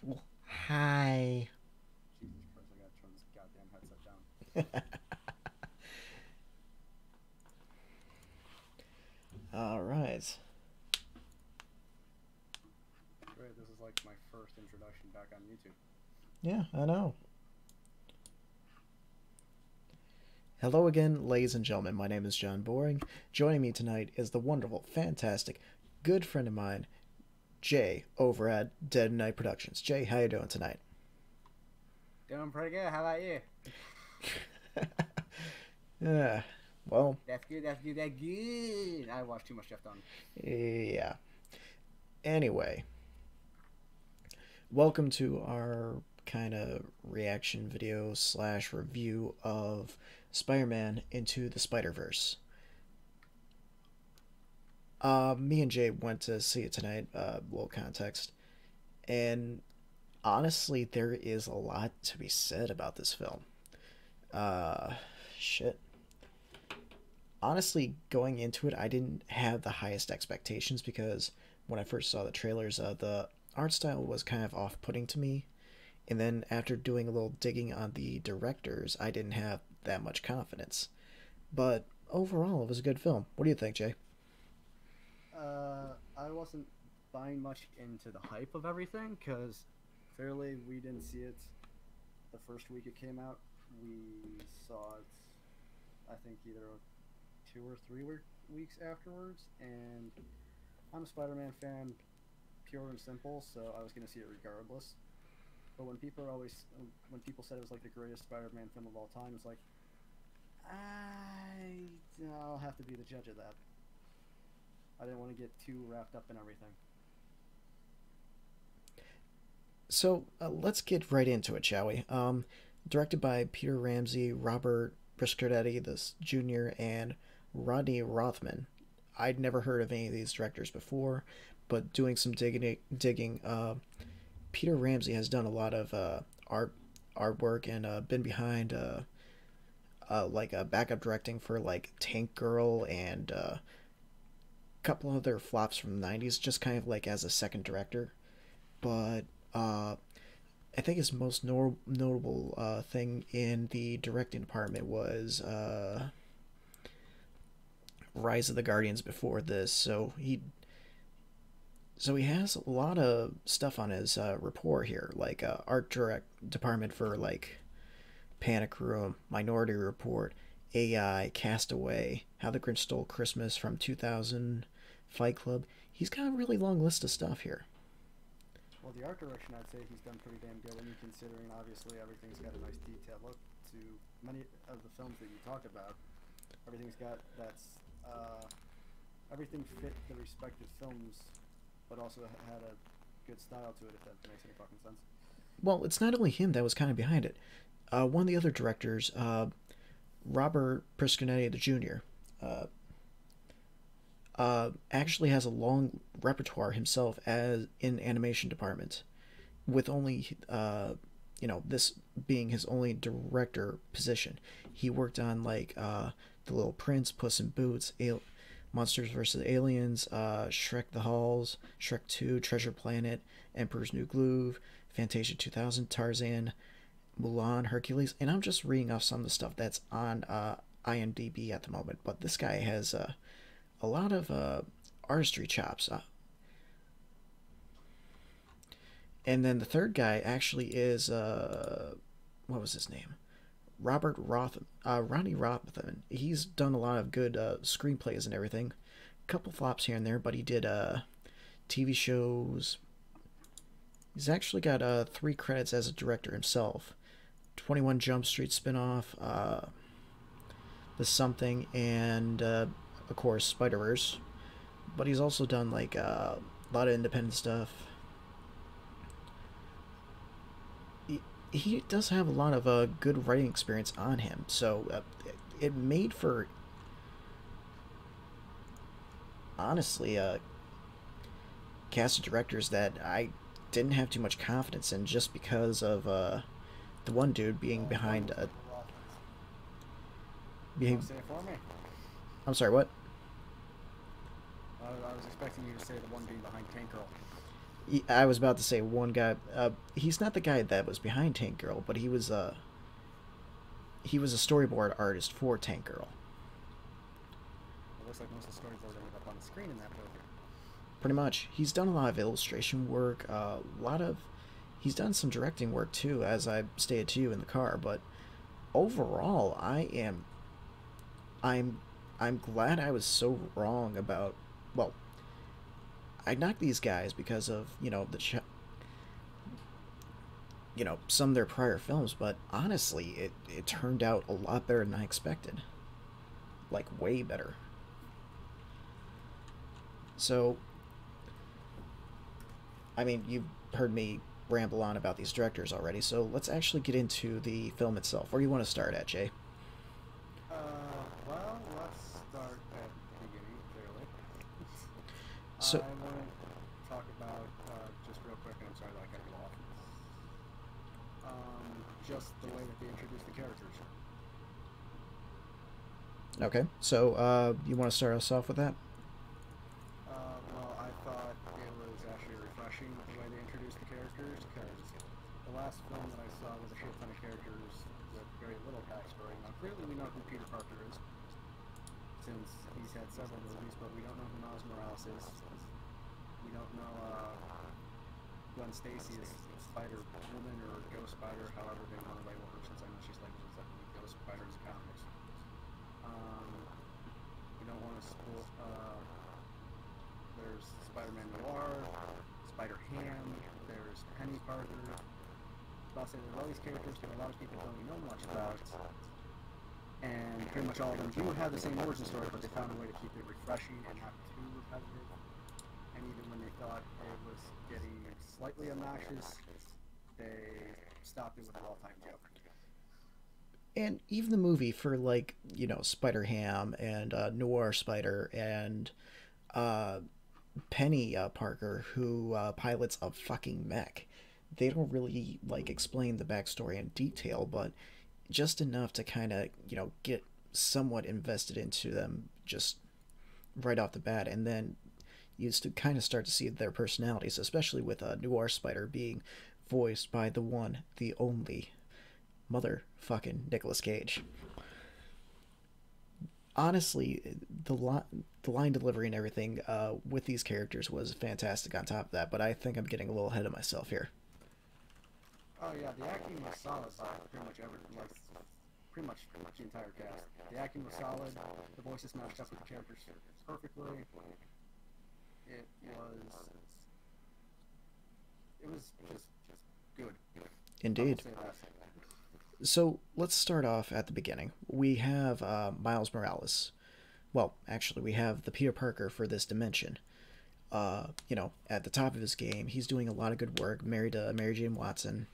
Well, hi. Jesus Christ, I gotta turn this goddamn headset down. All right. Great, this is like my first introduction back on YouTube. Yeah, I know. Hello again, ladies and gentlemen. My name is John Boring. Joining me tonight is the wonderful, fantastic, good friend of mine, Jay, over at Dead Night Productions. Jay, how you doing tonight? Doing pretty good. How about you? Yeah. Well, That's good. That's good. That's good. I watched too much Jeff Dunn. yeah. Anyway, welcome to our kind of reaction video slash review of Spider-Man Into the Spider-Verse. Me and Jay went to see it tonight. Little context, and honestly, there is a lot to be said about this film. Uh, shit. Honestly, going into it, I didn't have the highest expectations because when I first saw the trailers, the art style was kind of off-putting to me. And then after doing a little digging on the directors, I didn't have that much confidence. But overall, it was a good film. What do you think, Jay? I wasn't buying much into the hype of everything because clearly we didn't see it the first week it came out. We saw it, I think, either 2 or 3 weeks afterwards, and I'm a Spider-Man fan, pure and simple, so I was gonna see it regardless. But when people said it was like the greatest Spider-Man film of all time, it's like I'll have to be the judge of that. I didn't want to get too wrapped up in everything. So let's get right into it, shall we? Directed by Peter Ramsey, Robert Briscardetti this Jr., and Rodney Rothman. I'd never heard of any of these directors before, but doing some digging, Peter Ramsey has done a lot of artwork and been behind like backup directing for like Tank Girl and a couple other flops from the '90s, just kind of like as a second director. But I think his most notable thing in the directing department was Rise of the Guardians before this. So he has a lot of stuff on his report here, like art direct department for like Panic Room, Minority Report, AI, Castaway, How the Grinch Stole Christmas from 2000, Fight Club. He's got a really long list of stuff here. Well, the art direction, I'd say he's done pretty damn good when you considering obviously everything's got a nice detailed look to many of the films that you talk about. Everything's got everything fit the respective films, but also had a good style to it. If that makes any fucking sense. Well, it's not only him that was kind of behind it. One of the other directors, Robert Prisconetti the Jr., uh, actually has a long repertoire himself as in animation department, with only this being his only director position. He worked on like The Little Prince, Puss in Boots, Monsters vs. Aliens, Shrek the Halls, Shrek 2, Treasure Planet, Emperor's New Groove, Fantasia 2000, Tarzan, Mulan, Hercules, and I'm just reading off some of the stuff that's on IMDb at the moment. But this guy has a lot of artistry chops. And then the third guy actually is what was his name? Ronnie Rothman. He's done a lot of good screenplays and everything. A couple flops here and there, but he did TV shows. He's actually got 3 credits as a director himself. 21 Jump Street spinoff, The Something, and of course Spider Verse. But he's also done like a lot of independent stuff. He does have a lot of good writing experience on him, so it made for honestly cast of directors that I didn't have too much confidence in just because of the one dude being The one behind with the Rothmans. You want being. to say it for me? I'm sorry, what? I was expecting you to say the one being behind Tank Girl. I was about to say one guy. He's not the guy that was behind Tank Girl, but he was a storyboard artist for Tank Girl. It looks like most of the storyboards ended up on the screen in that book. Pretty much, he's done a lot of illustration work. A lot of he's done some directing work too, as I stated to you in the car. But overall, I'm I'm glad I was so wrong about. Well, I knocked these guys because of some of their prior films, but honestly, it turned out a lot better than I expected. Like way better. So, I mean, you've heard me ramble on about these directors already, so let's actually get into the film itself. Where do you want to start at, Jay? Well, let's start at the beginning, clearly. I So, want to talk about, just real quick, and I'm sorry that I cut you off, just the way that they introduced the characters. okay. So, you want to start us off with that? Well, I thought it was actually refreshing the way they introduced the characters, because the last film that I saw was a shit ton of characters with very little backstory. Now, clearly we know who Peter Parker is, since he's had several movies, but we don't know who Miles Morales is. We don't know Gwen Stacy is Spider Woman or Ghost Spider, however they want to label her, since I know she's like Ghost Spider in the comics. We don't want to spoil. There's Spider-Man Noir, Spider-Ham, there's Penny Parker. I'll say there's all these characters that a lot of people don't really know much about, and pretty much all of them do have the same origin story, but they found a way to keep it refreshing and not too repetitive. And even when they thought it was getting slightly obnoxious, they stopped it with an all-time joke. And even the movie for like Spider Ham and Noir Spider and uh, Penny Parker, who pilots a fucking mech. They don't really like explain the backstory in detail, but just enough to kind of get somewhat invested into them just right off the bat, and then you used to kind of start to see their personalities, especially with Noir Spider being voiced by the one, the only motherfucking Nicolas Cage. Honestly, the line delivery and everything with these characters was fantastic. On top of that, but I think I'm getting a little ahead of myself here. Oh yeah, the acting was solid by pretty much everything, like pretty much the entire cast. The acting was solid. The voices matched up with the characters perfectly. It was just good. I will Indeed. say that. So let's start off at the beginning. We have Miles Morales. Well, actually, we have the Peter Parker for this dimension. At the top of his game, he's doing a lot of good work, married to Mary Jane Watson,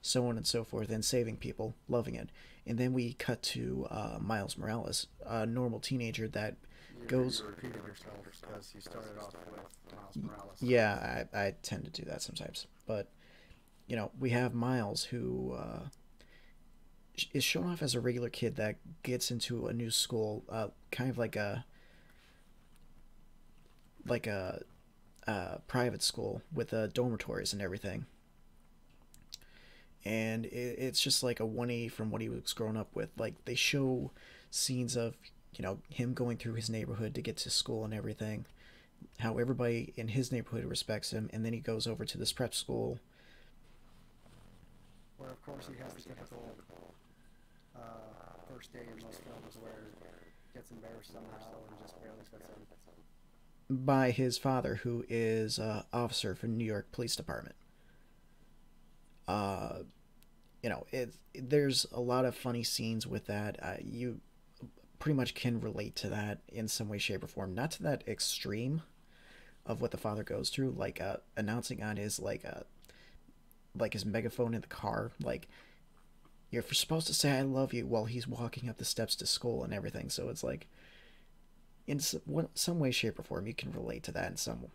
so on and so forth, and saving people, loving it. And then we cut to Miles Morales, a normal teenager that You goes. repeated yourself because you started off with Miles Morales. Yeah, I tend to do that sometimes. But, we have Miles who is shown off as a regular kid that gets into a new school, kind of like a private school with dormitories and everything. And it's just like a 180 from what he was growing up with. Like they show scenes of him going through his neighborhood to get to school and everything. How everybody in his neighborhood respects him, and then he goes over to this prep school. Where of course he has the typical first day in most films where he gets embarrassed somehow or just barely fits in. By his father, who is officer for New York Police Department. Uh, there's a lot of funny scenes with that. You pretty much can relate to that in some way, shape, or form. Not to that extreme of what the father goes through, like announcing on his like his megaphone in the car, like you're supposed to say "I love you" while he's walking up the steps to school and everything. So it's like in some way, shape, or form, you can relate to that in somehow.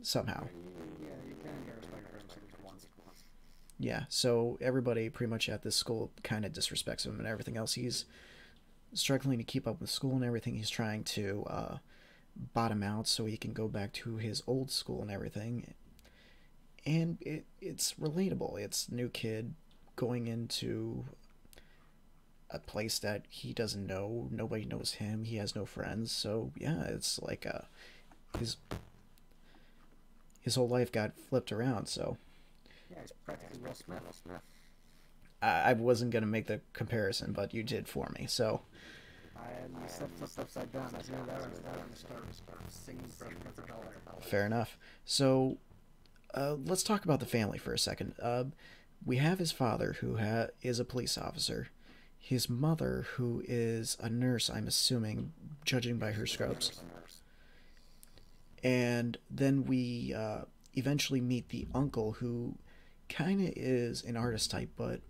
Yeah, you can get respect for him once. Yeah, so everybody pretty much at this school kind of disrespects him and everything else. He's struggling to keep up with school and everything. He's trying to bottom out so he can go back to his old school and everything. and it's relatable. It's new kid going into a place that he doesn't know. Nobody knows him. He has no friends. So yeah, it's like his his whole life got flipped around. So Yeah, he's practically Will Smith. Will Smith. I wasn't gonna make the comparison, but you did for me. So I had myself flipped upside down. I knew that was going to start singing Fresh Prince of Bel-Air. fair enough. So let's talk about the family for a second. We have his father, who is a police officer. His mother, who is a nurse, I'm assuming, judging by her scrubs. And then we eventually meet the uncle, who kind of is an artist type, but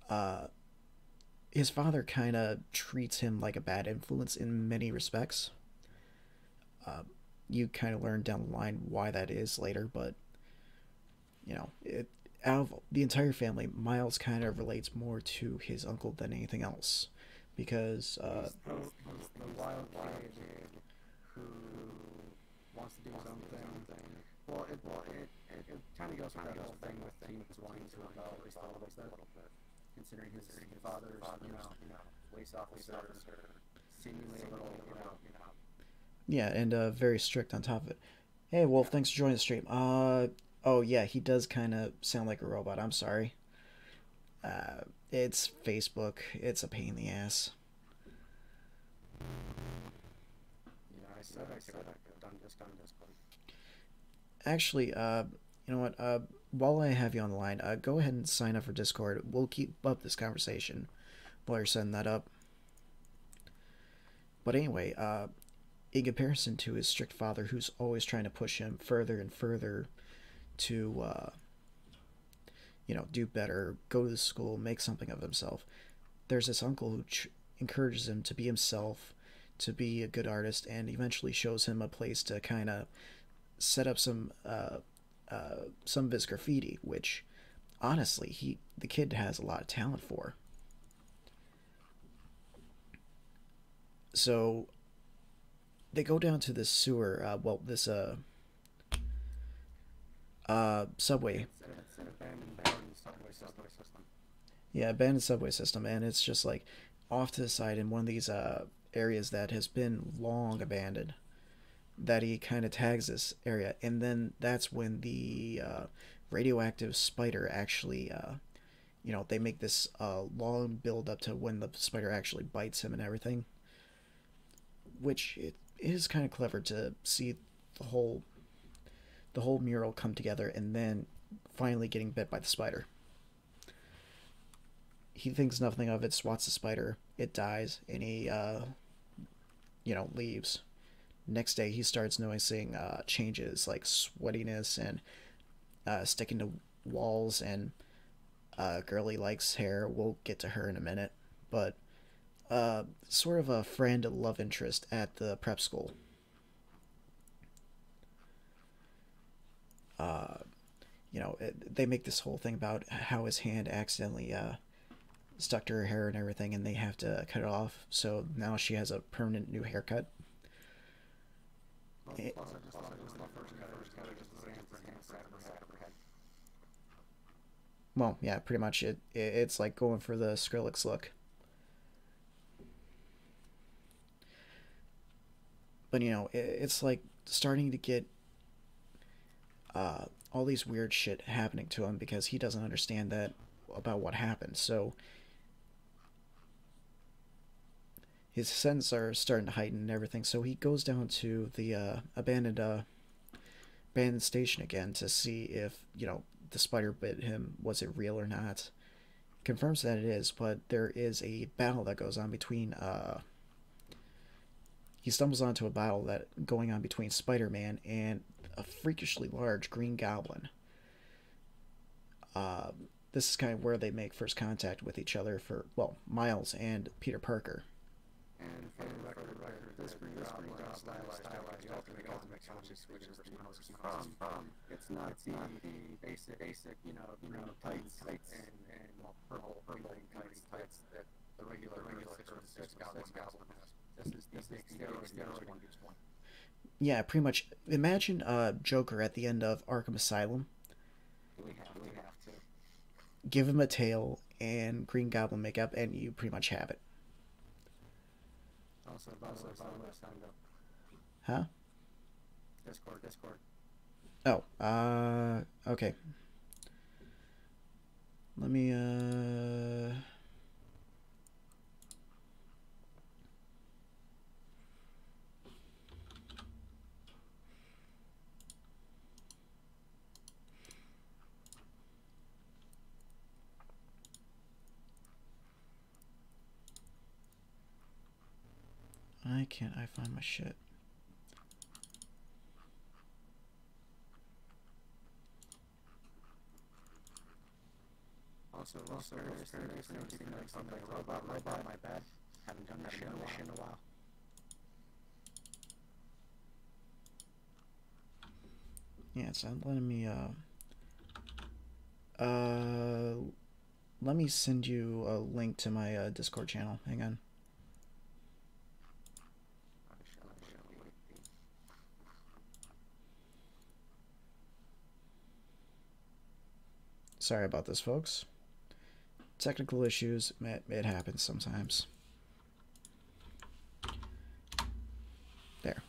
uh, his father kind of treats him like a bad influence in many respects. Uh, you kind of learn down the line why that is later, but out of the entire family, Miles kind of relates more to his uncle than anything else, because He's the wild kid who wants to do his own thing. Well, it kind of goes with that whole thing with teens wanting to rebel at least a little bit, considering his father's, police officer, seemingly a little, yeah, and very strict on top of it. Hey, Wolf, thanks for joining the stream. Oh yeah, he does kind of sound like a robot. I'm sorry. It's Facebook. It's a pain in the ass. I said I could have done this. Actually, you know what? While I have you on the line, go ahead and sign up for Discord. We'll keep up this conversation while you're setting that up. But anyway, in comparison to his strict father, who's always trying to push him further and further to, do better, go to school, make something of himself, there's this uncle who encourages him to be himself, to be a good artist, and eventually shows him a place to kind of set up some of his graffiti, which honestly the kid has a lot of talent for. So they go down to this sewer, this subway. It's an abandoned subway system. Yeah, abandoned subway system, and it's just like off to the side in one of these areas that has been long abandoned. That he kind of tags this area, and then that's when the radioactive spider actually, they make this long build up to when the spider actually bites him and everything, which it is kind of clever to see the whole mural come together, and then finally getting bit by the spider. He thinks nothing of it, swats the spider, it dies, and he leaves. Next day, he starts noticing changes like sweatiness and sticking to walls, and girl he likes hair. We'll get to her in a minute, but sort of a friend love interest at the prep school. They make this whole thing about how his hand accidentally stuck to her hair and everything, and they have to cut it off. So now she has a permanent new haircut. Well, yeah, pretty much it's like going for the Skrillex look. But it's like starting to get all these weird shit happening to him because he doesn't understand that about what happened. So his senses are starting to heighten and everything. So he goes down to the abandoned station again to see if the spider bit him. Was it real or not? Confirms that it is, but there is a battle that goes on between. He stumbles onto a battle that going on between Spider-Man and a freakishly large green goblin. This is kind of where they make first contact with each other for, well, Miles and Peter Parker. And for the record, this green goblin stylized the ultimate conscious switches from. It's not the basic, green tights and purple tights that the regular six goblin has. This is the steroid one. Yeah, pretty much. Imagine Joker at the end of Arkham Asylum. give him a tail and Green Goblin makeup, and you pretty much have it. Also, by the way, signed up. Huh? Discord. Oh, okay. Let me, why can't I find my shit? Also, robot, my bad. Haven't done this shit in a while. Yeah, it's not letting me, let me send you a link to my, Discord channel. Hang on. Sorry about this, folks. Technical issues, it happens sometimes. There.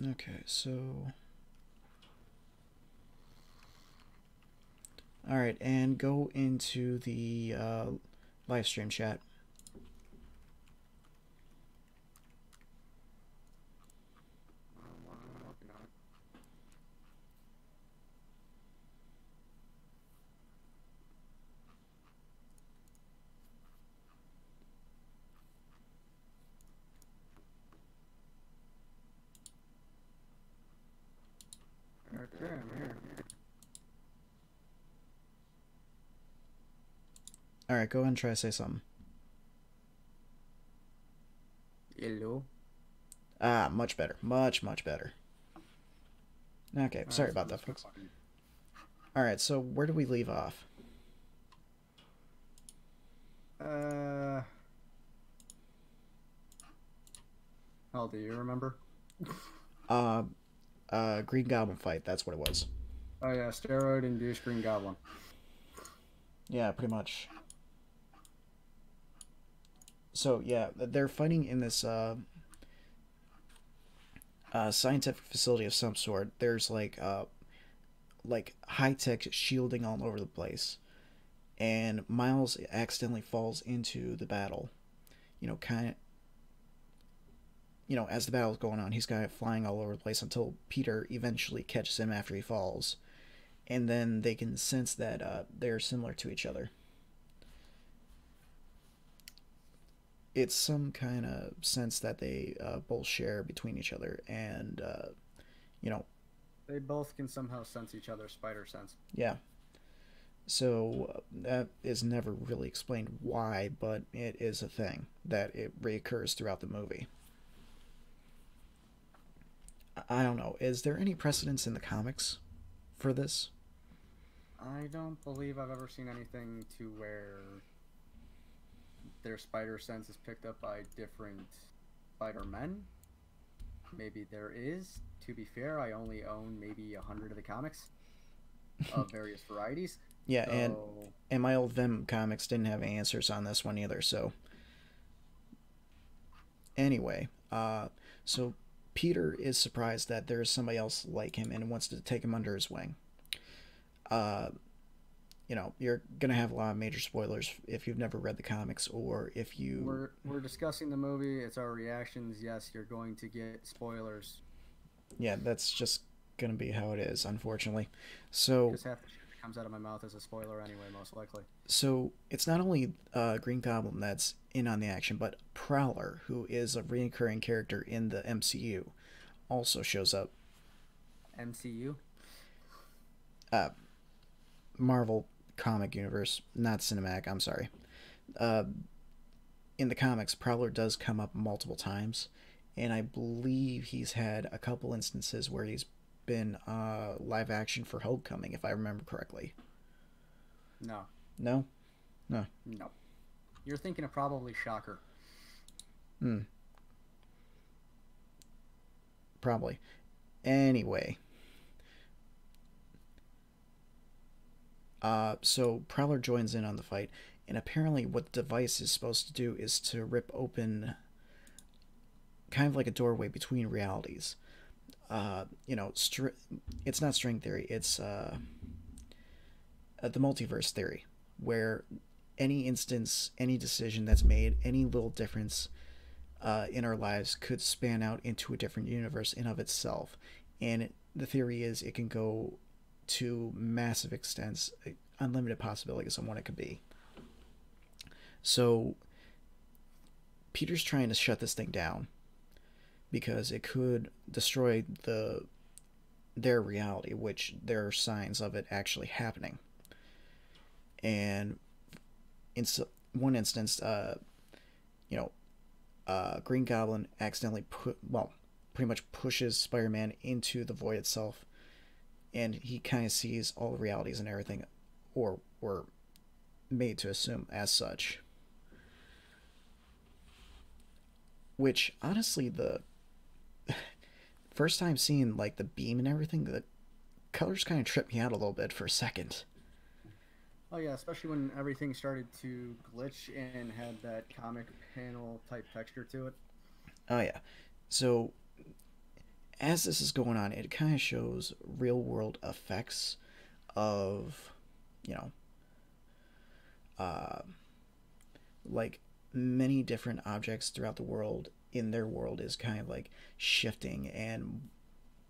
Okay, so... Alright, and go into the live stream chat. Okay, I'm here. Alright, go ahead and try to say something. Hello. Ah, much better. Much better. Okay, sorry about that, folks. Alright, so where do we leave off? Hell, do you remember? Green Goblin fight, that's what it was. Oh yeah, steroid-induced Green Goblin. Yeah, pretty much. So, yeah, they're fighting in this, scientific facility of some sort. There's, like high-tech shielding all over the place. And Miles accidentally falls into the battle. As the battle's going on, he's kind of flying all over the place until Peter eventually catches him after he falls. And then they can sense that they're similar to each other. It's some kind of sense that they both share between each other, and they both can somehow sense each other's spider sense. Yeah. So that is never really explained why, but it is a thing that it reoccurs throughout the movie. I don't know. Is there any precedence in the comics for this? I don't believe I've ever seen anything to where their spider sense is picked up by different Spider-Men. Maybe there is. To be fair, I only own maybe 100 of the comics of various varieties. Yeah, and my old Vim comics didn't have answers on this one either, so... Anyway, so Peter is surprised that there is somebody else like him and wants to take him under his wing. You're going to have a lot of major spoilers if you've never read the comics, or if you... We're discussing the movie, it's our reactions. Yes, you're going to get spoilers. Yeah, that's just going to be how it is, unfortunately. So... Because half the shit that comes out of my mouth is a spoiler anyway, most likely. So, it's not only Green Goblin that's in on the action, but Prowler, who is a recurring character in the MCU, also shows up. MCU? Marvel comic universe, not cinematic, I'm sorry. In the comics, Prowler does come up multiple times, and I believe he's had a couple instances where he's been live action for Hulk coming, if I remember correctly. No, No? No. no. You're thinking of probably Shocker. Hmm. Probably. Anyway. So Prowler joins in on the fight, and apparently what the device is supposed to do is to rip open kind of like a doorway between realities. It's not string theory, it's the multiverse theory, where any instance, any decision that's made, any little difference in our lives could span out into a different universe in of itself. And the theory is it can go to massive extents, unlimited possibilities on what it could be. So Peter's trying to shut this thing down because it could destroy their reality, which there are signs of it actually happening. And in one instance, Green Goblin accidentally pretty much pushes Spider-Man into the void itself, and he kind of sees all the realities and everything, or were made to assume as such. Which, honestly, the first time seeing like the beam and everything, the colors kind of tripped me out a little bit for a second. Oh yeah, especially when everything started to glitch and had that comic panel type texture to it. Oh yeah. So as this is going on, it kind of shows real world effects of, you know, uh, like many different objects throughout the world in their world is kind of like shifting, and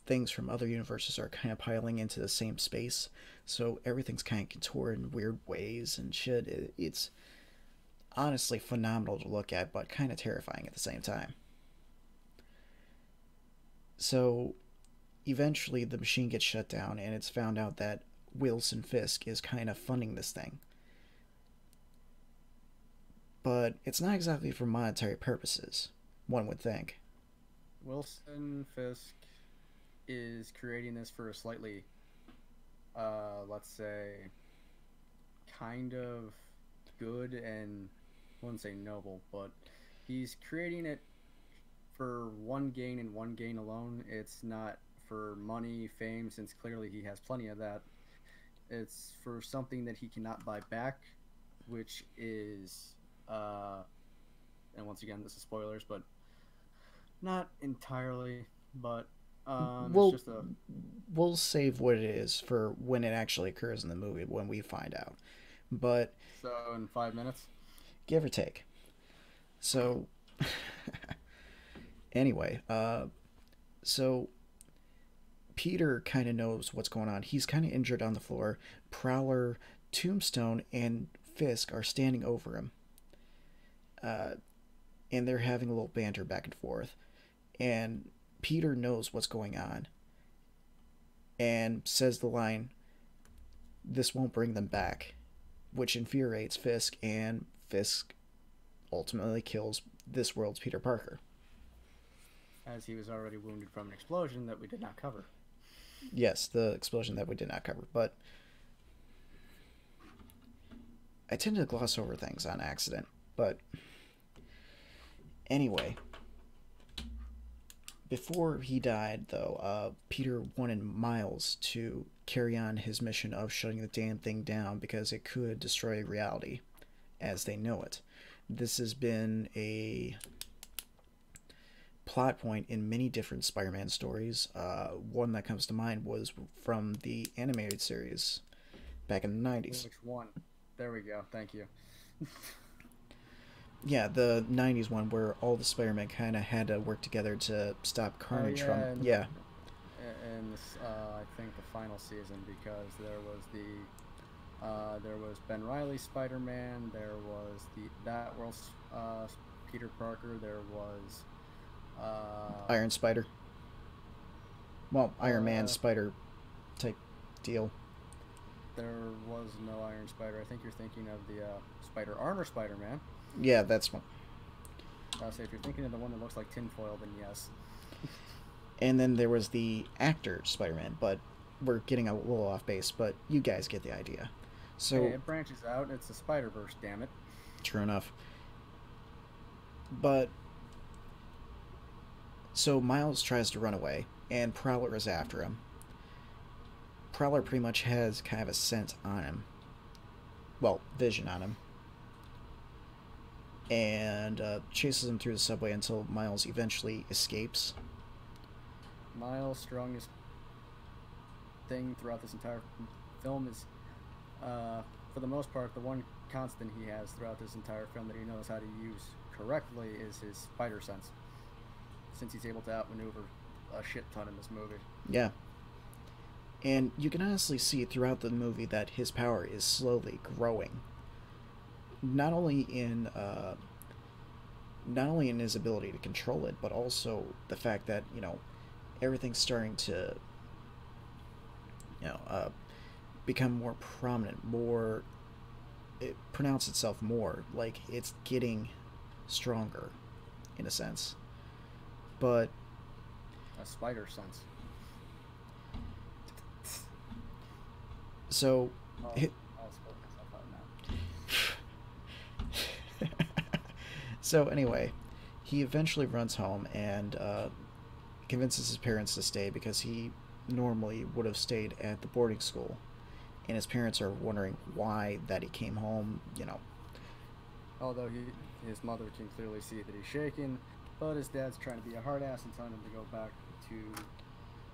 things from other universes are kind of piling into the same space. So everything's kind of contoured in weird ways and shit. It's honestly phenomenal to look at, but kind of terrifying at the same time. So eventually the machine gets shut down, and it's found out that Wilson Fisk is kind of funding this thing. But it's not exactly for monetary purposes, one would think. Wilson Fisk is creating this for a slightly, let's say, kind of good and I wouldn't say noble, but he's creating it for one gain and one gain alone. It's not for money, fame, since clearly he has plenty of that. It's for something that he cannot buy back, which is, and once again, this is spoilers, but not entirely, but it's We'll just a. we'll save what it is for when it actually occurs in the movie when we find out. But So in 5 minutes. give or take. So anyway, so Peter kind of knows what's going on. He's kind of injured on the floor. Prowler, Tombstone, and Fisk are standing over him. Uh, and they're having a little banter back and forth. And Peter knows what's going on and says the line, "This won't bring them back," which infuriates Fisk, and Fisk ultimately kills this world's Peter Parker. As he was already wounded from an explosion that we did not cover. Yes, the explosion that we did not cover, but I tend to gloss over things on accident. But anyway, before he died, though, Peter wanted Miles to carry on his mission of shutting the damn thing down because it could destroy reality as they know it. This has been a plot point in many different Spider-Man stories. One that comes to mind was from the animated series back in the 90s. Which one? There we go. Thank you. Yeah, the 90s one where all the Spider-Man kind of had to work together to stop Carnage yeah, from... Yeah. And this, I think the final season, because there was Ben Reilly Spider-Man, there was that world's Peter Parker, there was Iron Spider. Well, Iron Man Spider type deal. There was no Iron Spider. I think you're thinking of the Spider Armor Spider-Man. Yeah, that's one. So if you're thinking of the one that looks like tinfoil, then yes. And then there was the actor Spider-Man, but we're getting a little off base, but you guys get the idea. Hey, So, it branches out. It's the Spider Verse. Damn it. true enough. But so Miles tries to run away, and Prowler is after him. Prowler pretty much has kind of a scent on him. Well, vision on him. And chases him through the subway until Miles eventually escapes. Miles' strongest thing throughout this entire film is, for the most part, the one constant he has throughout this entire film that he knows how to use correctly is his spider sense. Since he's able to outmaneuver a shit ton in this movie. Yeah. And you can honestly see throughout the movie that his power is slowly growing. Not only in his ability to control it, but also the fact that everything's starting to you know become more prominent, more it pronounce itself more like it's getting stronger, in a sense. But A spider sense. so Oh, it, I'll spell myself out now. so anyway, he eventually runs home and convinces his parents to stay because he normally would have stayed at the boarding school, and his parents are wondering why that he came home. Although his mother can clearly see that he's shaking, but his dad's trying to be a hard ass and telling him to go back to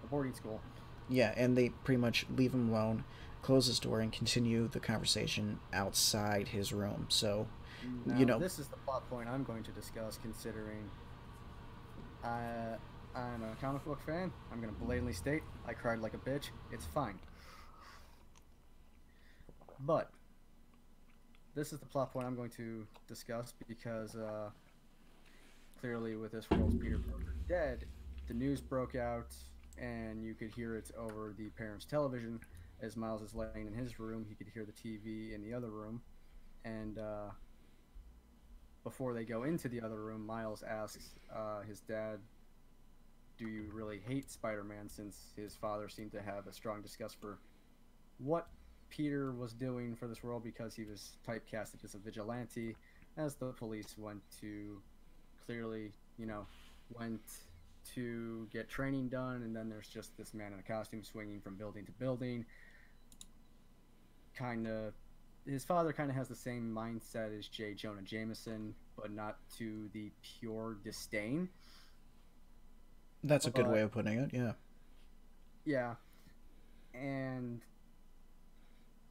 the boarding school. Yeah, and they pretty much leave him alone, close his door, and continue the conversation outside his room. So, Now, this is the plot point I'm going to discuss, considering I'm a comic book fan. I'm going to blatantly state I cried like a bitch. It's fine. But this is the plot point I'm going to discuss because clearly with this world's Peter Parker dead, the news broke out and you could hear it over the parents' television as Miles is laying in his room. He could hear the TV in the other room. And before they go into the other room, Miles asks his dad, do you really hate Spider-Man, since his father seemed to have a strong disgust for what Peter was doing for this world because he was typecasted as a vigilante, as the police went to went to get training done, and then there's just this man in a costume swinging from building to building. His father kind of has the same mindset as J. Jonah Jameson, but not to the pure disdain. that's a good way of putting it. Yeah. Yeah, and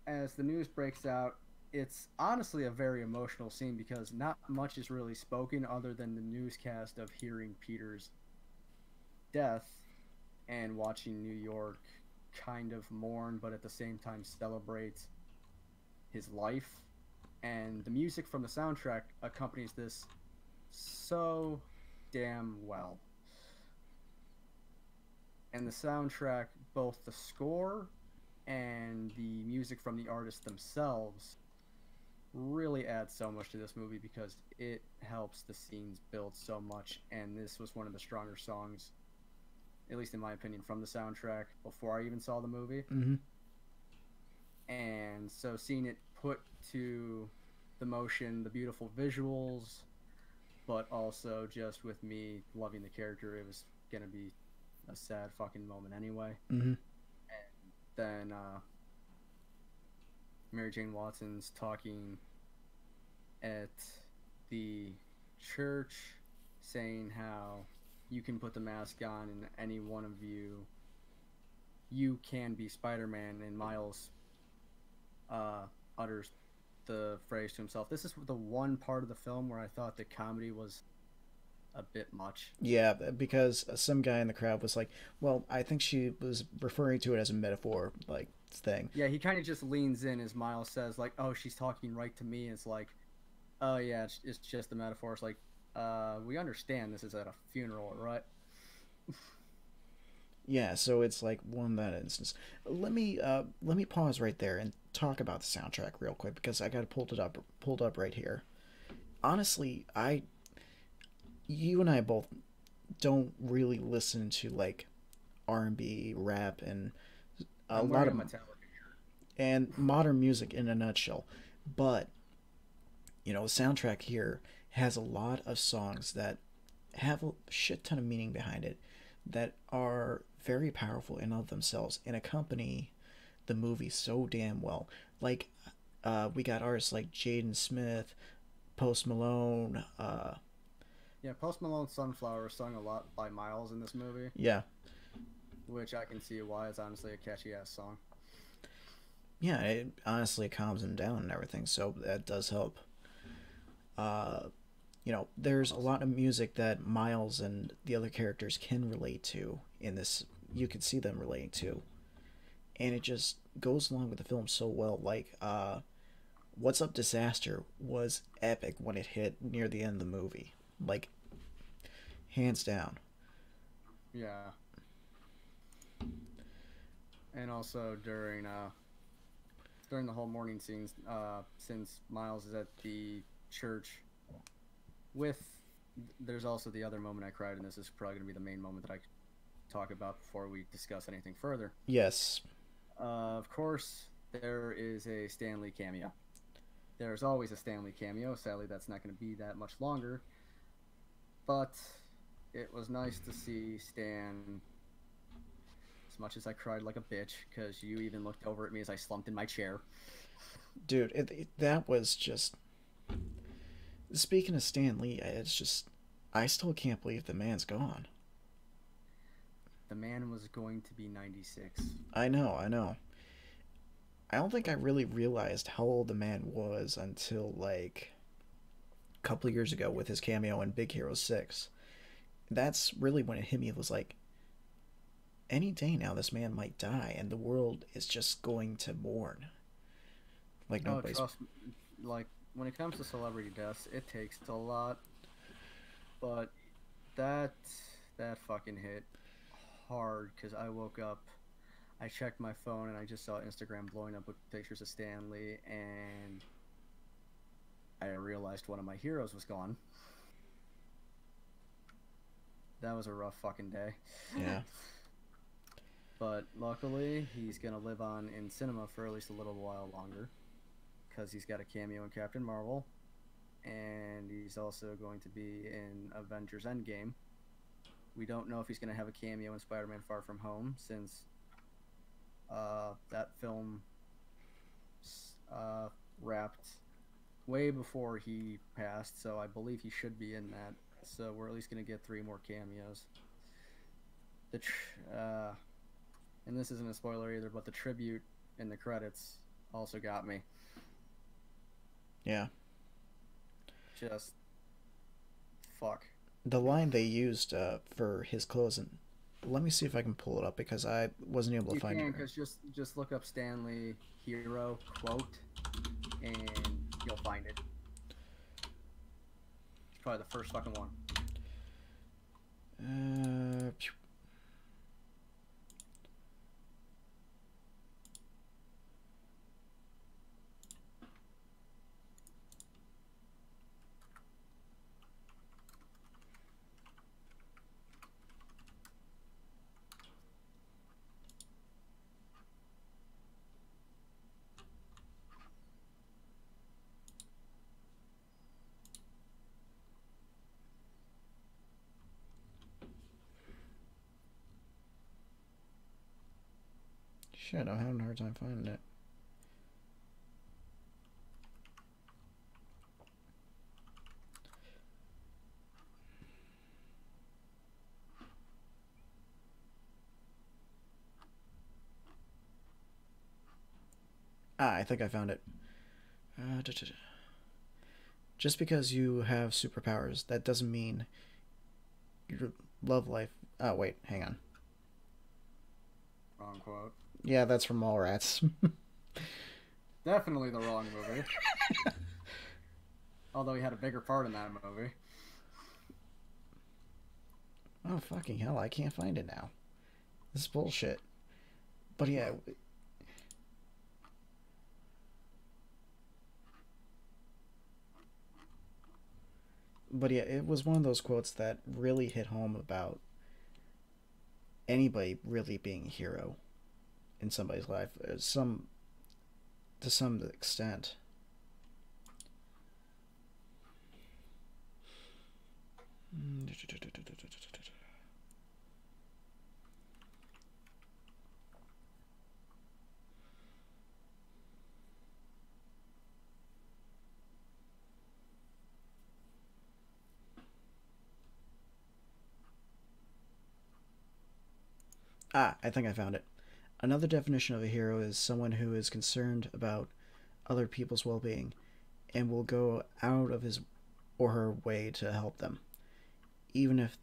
as the news breaks out, it's honestly a very emotional scene because not much is really spoken other than the newscast of hearing Peter's death and watching New York kind of mourn, but at the same time celebrate his life. And the music from the soundtrack accompanies this so damn well. And the soundtrack, both the score and the music from the artists themselves, really adds so much to this movie because it helps the scenes build so much. And this was one of the stronger songs, at least in my opinion, from the soundtrack before I even saw the movie. Mm-hmm. And so seeing it put to the motion, the beautiful visuals, but also just with me loving the character, it was going to be a sad fucking moment anyway. Mm-hmm. Then Mary Jane Watson's talking at the church, saying how you can put the mask on and any one of you can be Spider-Man, and Miles utters the phrase to himself. This is the one part of the film where I thought the comedy was a bit much. Yeah, because some guy in the crowd was like, well, I think she was referring to it as a metaphor, like, thing. Yeah, he kind of just leans in as Miles says, like, oh, she's talking right to me. It's like, oh, yeah, it's just a metaphor. It's like, we understand this is at a funeral, right? Yeah, so it's like one of that instance. Let me pause right there and talk about the soundtrack real quick because I got it pulled up right here. Honestly, you and I both don't really listen to like R&B, rap, and a I'm lot wearing a of Metallica. and modern music in a nutshell. But the soundtrack here has a lot of songs that have a shit ton of meaning behind it, that are very powerful in of themselves and accompany the movie so damn well. Like, we got artists like Jaden Smith, Post Malone. Yeah, Post Malone's Sunflower is sung a lot by Miles in this movie, Yeah, which I can see why. It's honestly a catchy ass song. yeah. It honestly calms him down and everything, so that does help. Uh, there's a Also, lot of music that Miles and the other characters can relate to in this. You can see them relating to, and it just goes along with the film so well. Like, "What's Up, Disaster" was epic when it hit near the end of the movie, like hands down. yeah, and also during the whole morning scenes, since Miles is at the church with, there's also the other moment I cried, and this is probably going to be the main moment that I talk about before we discuss anything further. Yes, Of course, there is a Stanley cameo. There's always a Stanley cameo. Sadly, that's not going to be that much longer. But it was nice to see Stan. As much as I cried like a bitch, because you even looked over at me as I slumped in my chair. dude, that was just. Speaking of Stan Lee, it's just. I still can't believe the man's gone. The man was going to be 96. I know, I know. I don't think I really realized how old the man was until like a couple of years ago with his cameo in Big Hero 6. That's really when it hit me. It was like, any day now this man might die and the world is just going to mourn. Like Oh, nobody's. trust me. Like, when it comes to celebrity deaths, it takes a lot. But that that fucking hit hard because I woke up, I checked my phone, and I just saw Instagram blowing up with pictures of Stanley, and I realized one of my heroes was gone. That was a rough fucking day. Yeah. But luckily, he's gonna live on in cinema for at least a little while longer because he's got a cameo in Captain Marvel, and he's also going to be in Avengers Endgame. We don't know if he's going to have a cameo in Spider-Man: Far From Home since that film wrapped way before he passed, so I believe he should be in that. So we're at least going to get 3 more cameos. And this isn't a spoiler either, but the tribute in the credits also got me. Yeah. Just fuck. The line they used for his clothes, and let me see if I can pull it up because I wasn't able to You find can, it. because just look up Stanley hero quote, and you'll find it. It's probably the first fucking one. Phew. Shit, I'm having a hard time finding it. I think I found it. Just because you have superpowers, that doesn't mean your love life. Oh, wait, hang on. Wrong quote. Yeah, that's from Mallrats. Definitely the wrong movie. Although he had a bigger part in that movie. Oh, fucking hell, I can't find it now. This is bullshit. But yeah, But yeah, it was one of those quotes that really hit home about anybody really being a hero in somebody's life, some to some extent. Ah, I think I found it. Another definition of a hero is someone who is concerned about other people's well being and will go out of his or her way to help them, even if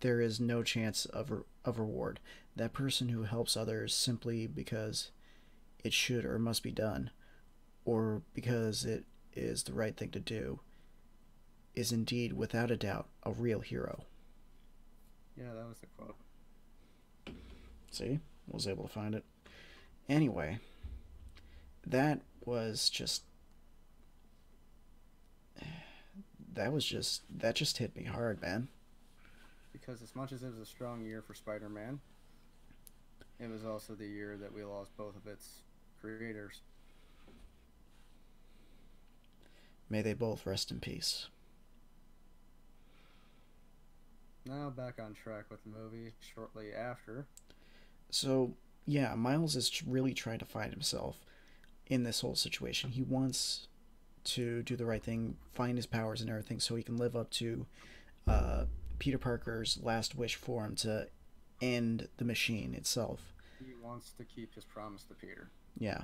there is no chance of reward. That person who helps others simply because it should or must be done, or because it is the right thing to do, is indeed, without a doubt, a real hero. Yeah, that was the quote. See? I was able to find it. Anyway, that was just that just hit me hard, man. Because as much as it was a strong year for Spider-Man, it was also the year that we lost both of its creators. May they both rest in peace. Now back on track with the movie shortly after. So, yeah, Miles is really trying to find himself in this whole situation. He wants to do the right thing, find his powers and everything, so he can live up to uh, Peter Parker's last wish for him to end the machine itself. He wants to keep his promise to Peter. Yeah.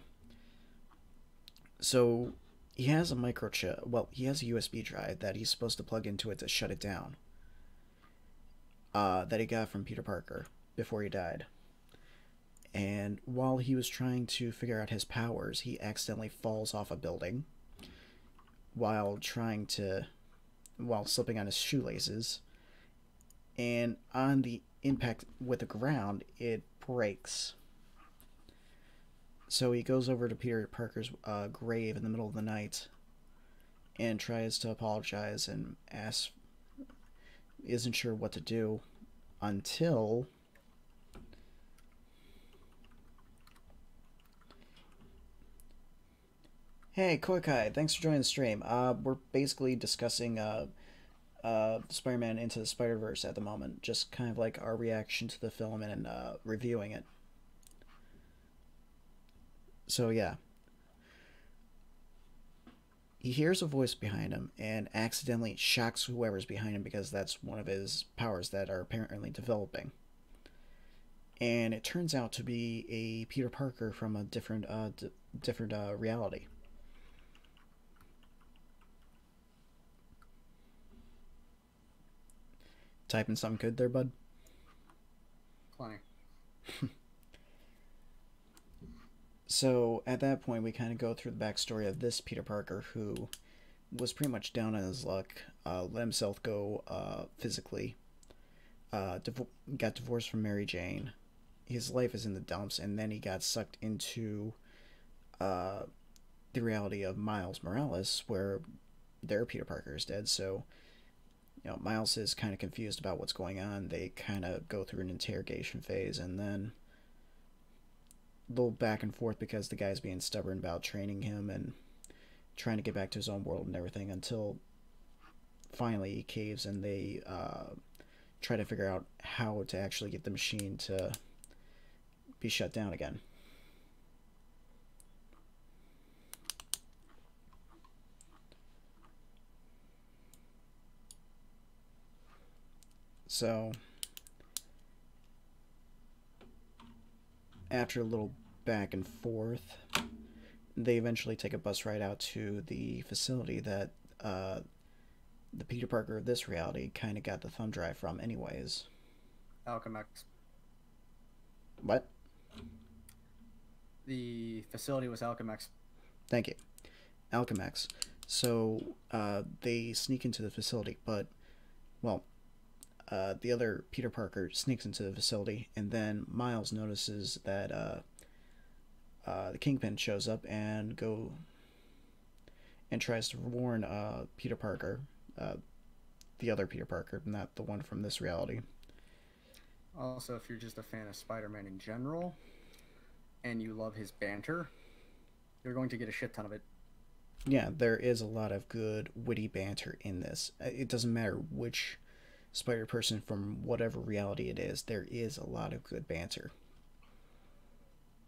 So he has a microchip. Well, he has a USB drive that he's supposed to plug into it to shut it down. That he got from Peter Parker before he died. And while he was trying to figure out his powers, he accidentally falls off a building while while slipping on his shoelaces. And on the impact with the ground, it breaks. So he goes over to Peter Parker's grave in the middle of the night and tries to apologize and isn't sure what to do until hey Koikai, thanks for joining the stream. We're basically discussing Spider-Man Into the Spider-Verse at the moment, just kind of like our reaction to the film and reviewing it. So yeah, he hears a voice behind him and accidentally shocks whoever's behind him because that's one of his powers that are apparently developing. And it turns out to be a Peter Parker from a different reality. Typing something good there, bud? Plenty. So at that point, we kind of go through the backstory of this Peter Parker who was pretty much down on his luck, let himself go physically, got divorced from Mary Jane. His life is in the dumps, and then he got sucked into the reality of Miles Morales, where their Peter Parker is dead. So, Miles is kind of confused about what's going on. They kind of go through an interrogation phase, and then a little back and forth because the guy's being stubborn about training him and trying to get back to his own world and everything until finally he caves and they try to figure out how to actually get the machine to be shut down again. So after a little back and forth, they eventually take a bus ride out to the facility that the Peter Parker of this reality kind of got the thumb drive from anyways. Alchemax. What? The facility was Alchemax. Thank you. Alchemax. So they sneak into the facility, but, well, the other Peter Parker sneaks into the facility, and then Miles notices that the Kingpin shows up and tries to warn Peter Parker uh, the other Peter Parker, not the one from this reality. Also, if you're just a fan of Spider-Man in general, and you love his banter, you're going to get a shit ton of it. Yeah, there is a lot of good, witty banter in this. It doesn't matter which Spider Person from whatever reality it is, there is a lot of good banter.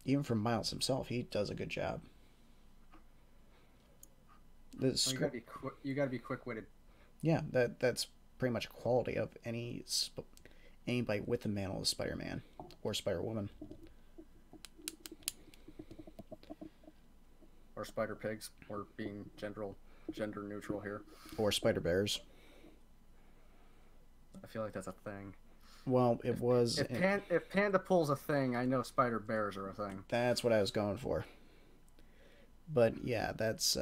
Even from Miles himself, he does a good job. The Well, script, you gotta be quick-witted. yeah, that's pretty much a quality of anybody with the mantle of Spider-Man or Spider-Woman Or Spider Pigs. We're being gender neutral here. or Spider-Bears. I feel like that's a thing. Well, it was. If Panda pulls a thing, I know Spider Bears are a thing. That's what I was going for. But yeah, that's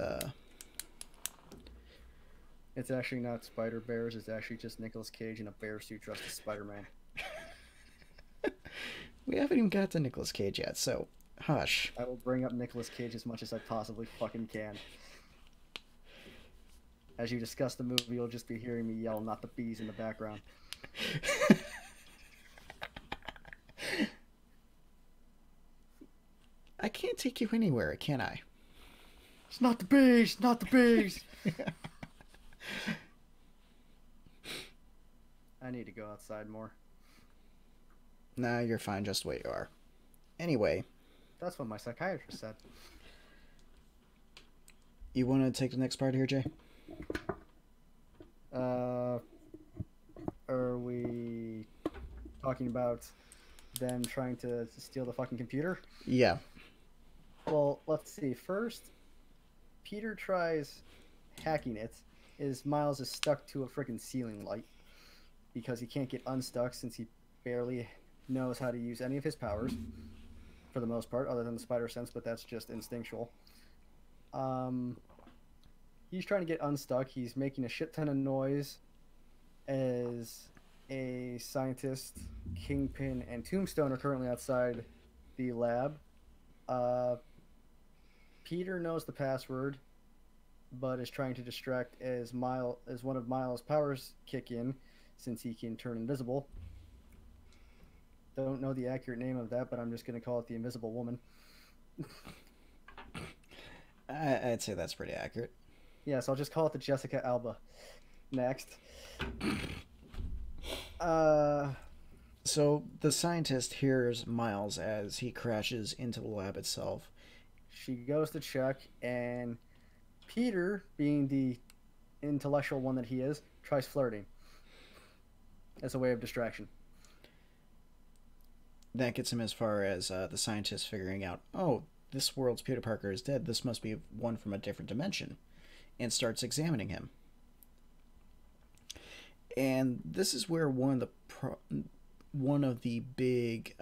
It's actually not Spider Bears. It's actually just Nicolas Cage in a bear suit dressed as Spider Man. we haven't even got to Nicolas Cage yet, so hush. I will bring up Nicolas Cage as much as I possibly fucking can. As you discuss the movie, you'll just be hearing me yell, "Not the bees" in the background. I can't take you anywhere, can I? It's not the bees, not the bees. I need to go outside more. Nah, you're fine just the way you are. Anyway, That's what my psychiatrist said. you want to take the next part here, Jay? Are we talking about them trying to steal the fucking computer? Yeah. Well, let's see. First, Peter tries hacking it. Miles is stuck to a freaking ceiling light because he can't get unstuck since he barely knows how to use any of his powers for the most part, other than the spider sense, but that's just instinctual. He's trying to get unstuck. He's making a shit ton of noise as a scientist, Kingpin, and Tombstone are currently outside the lab. Peter knows the password, but is trying to distract as one of Miles' powers kick in, since he can turn invisible. Don't know the accurate name of that, but I'm just going to call it the Invisible Woman. I'd say that's pretty accurate. Yes, I'll just call it the Jessica Alba. Next. So the scientist hears Miles as he crashes into the lab itself. She goes to check, and Peter, being the intellectual one that he is, tries flirting as a way of distraction. That gets him as far as the scientist figuring out, oh, this world's Peter Parker is dead. This must be one from a different dimension, and starts examining him. And this is where one of the big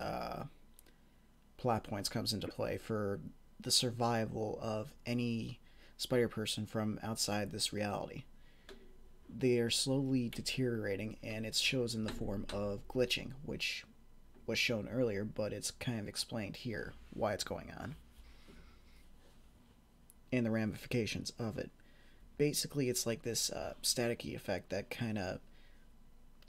plot points comes into play for the survival of any Spider-Person from outside this reality. They are slowly deteriorating, and it shows in the form of glitching, which was shown earlier, but it's kind of explained here why it's going on and the ramifications of it. Basically, it's like this staticky effect that kind of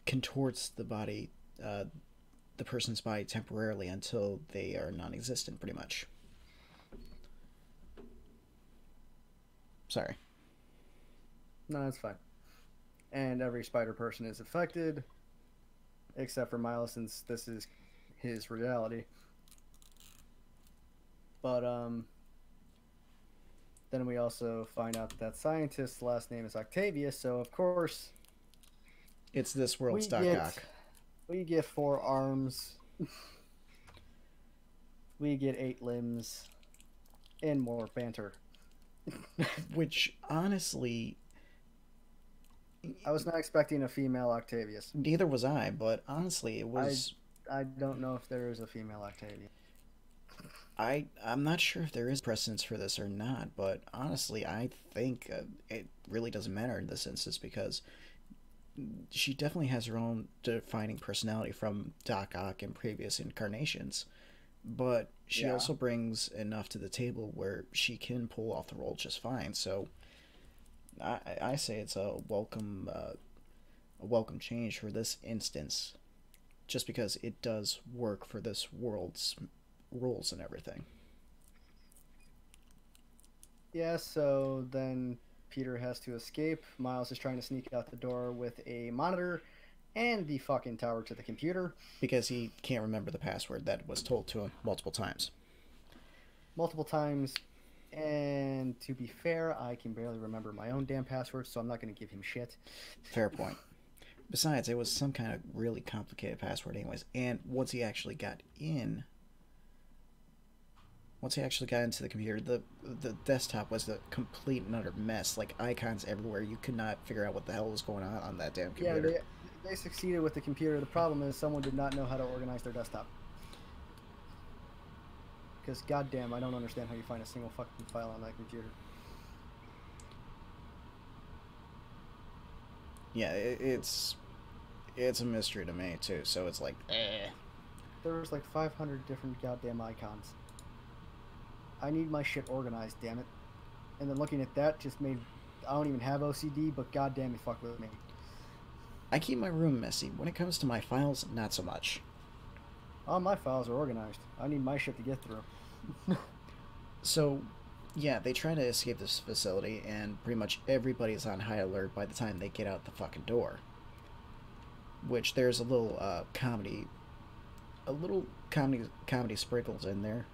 contorts the body, the person's body temporarily until they are non-existent, pretty much. Sorry. No, that's fine. And every spider person is affected, except for Miles, since this is his reality. But then we also find out that scientist's last name is Octavius, so of course It's this world's Doc Ock. We get 4 arms, we get 8 limbs, and more banter. Which, honestly, I was not expecting a female Octavius. neither was I, but honestly, it was... I don't know if there is a female Octavius. I'm not sure if there is precedence for this or not, but honestly, I think it really doesn't matter in this instance because she definitely has her own defining personality from Doc Ock in previous incarnations, but she also brings enough to the table where she can pull off the role just fine. So I say it's a welcome change for this instance, just because it does work for this world's rules and everything. Yeah, so then Peter has to escape. Miles is trying to sneak out the door with a monitor and the fucking tower to the computer. Because he can't remember the password that was told to him multiple times. Multiple times. And to be fair, I can barely remember my own damn password, so I'm not going to give him shit. Fair point. Besides, it was some kind of really complicated password, anyways. And once he actually got into the computer, the desktop was a complete and utter mess. Like icons everywhere. You could not figure out what the hell was going on that damn computer. Yeah, they succeeded with the computer. The problem is someone did not know how to organize their desktop. Because goddamn, I don't understand how you find a single fucking file on that computer. Yeah, it's a mystery to me too. So it's like, There was like 500 different goddamn icons. I need my shit organized, damn it. And then looking at that just made... I don't even have OCD, but goddamn, it fucked with me. I keep my room messy. When it comes to my files, not so much. All my files are organized. I need my shit to get through. So, yeah, they try to escape this facility, and pretty much everybody's on high alert by the time they get out the fucking door. Which there's a little comedy sprinkles in there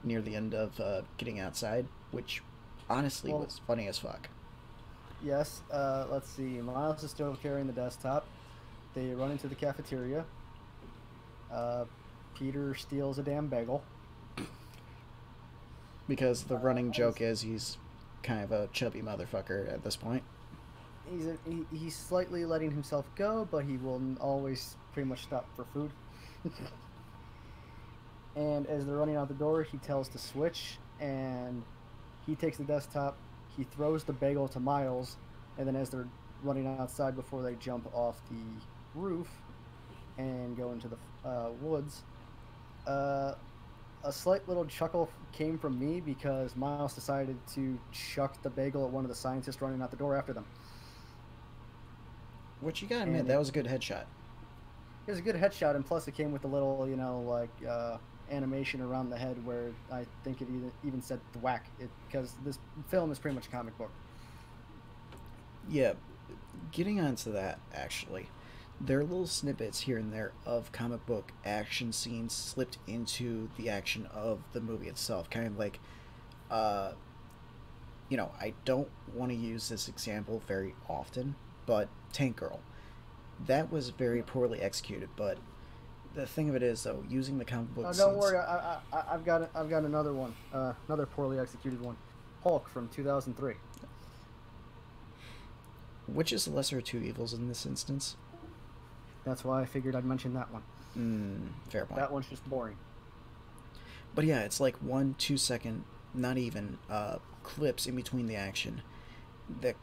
near the end of getting outside, which honestly was funny as fuck. Yes, let's see. Miles is still carrying the desktop. They run into the cafeteria. Peter steals a damn bagel. Because the running joke is he's kind of a chubby motherfucker at this point. He's slightly letting himself go, but he will always pretty much stop for food. And as they're running out the door, he tells to switch, and he takes the desktop. He throws the bagel to Miles, and then as they're running outside before they jump off the roof and go into the woods, a slight little chuckle came from me because Miles decided to chuck the bagel at one of the scientists running out the door after them. Which you gotta admit, that was a good headshot. It was a good headshot, and plus it came with a little, animation around the head where I think it even said thwack, because this film is pretty much a comic book. Yeah, getting onto that, actually, there are little snippets here and there of comic book action scenes slipped into the action of the movie itself. Kind of like, I don't want to use this example very often, but Tank Girl. That was very poorly executed, but the thing of it is, though, using the comic book scenes... Don't worry, I've got another one, another poorly executed one. Hulk from 2003. Which is the lesser of two evils in this instance? That's why I figured I'd mention that one. Fair point. That one's just boring. But yeah, it's like 1-2 second, not even, clips in between the action that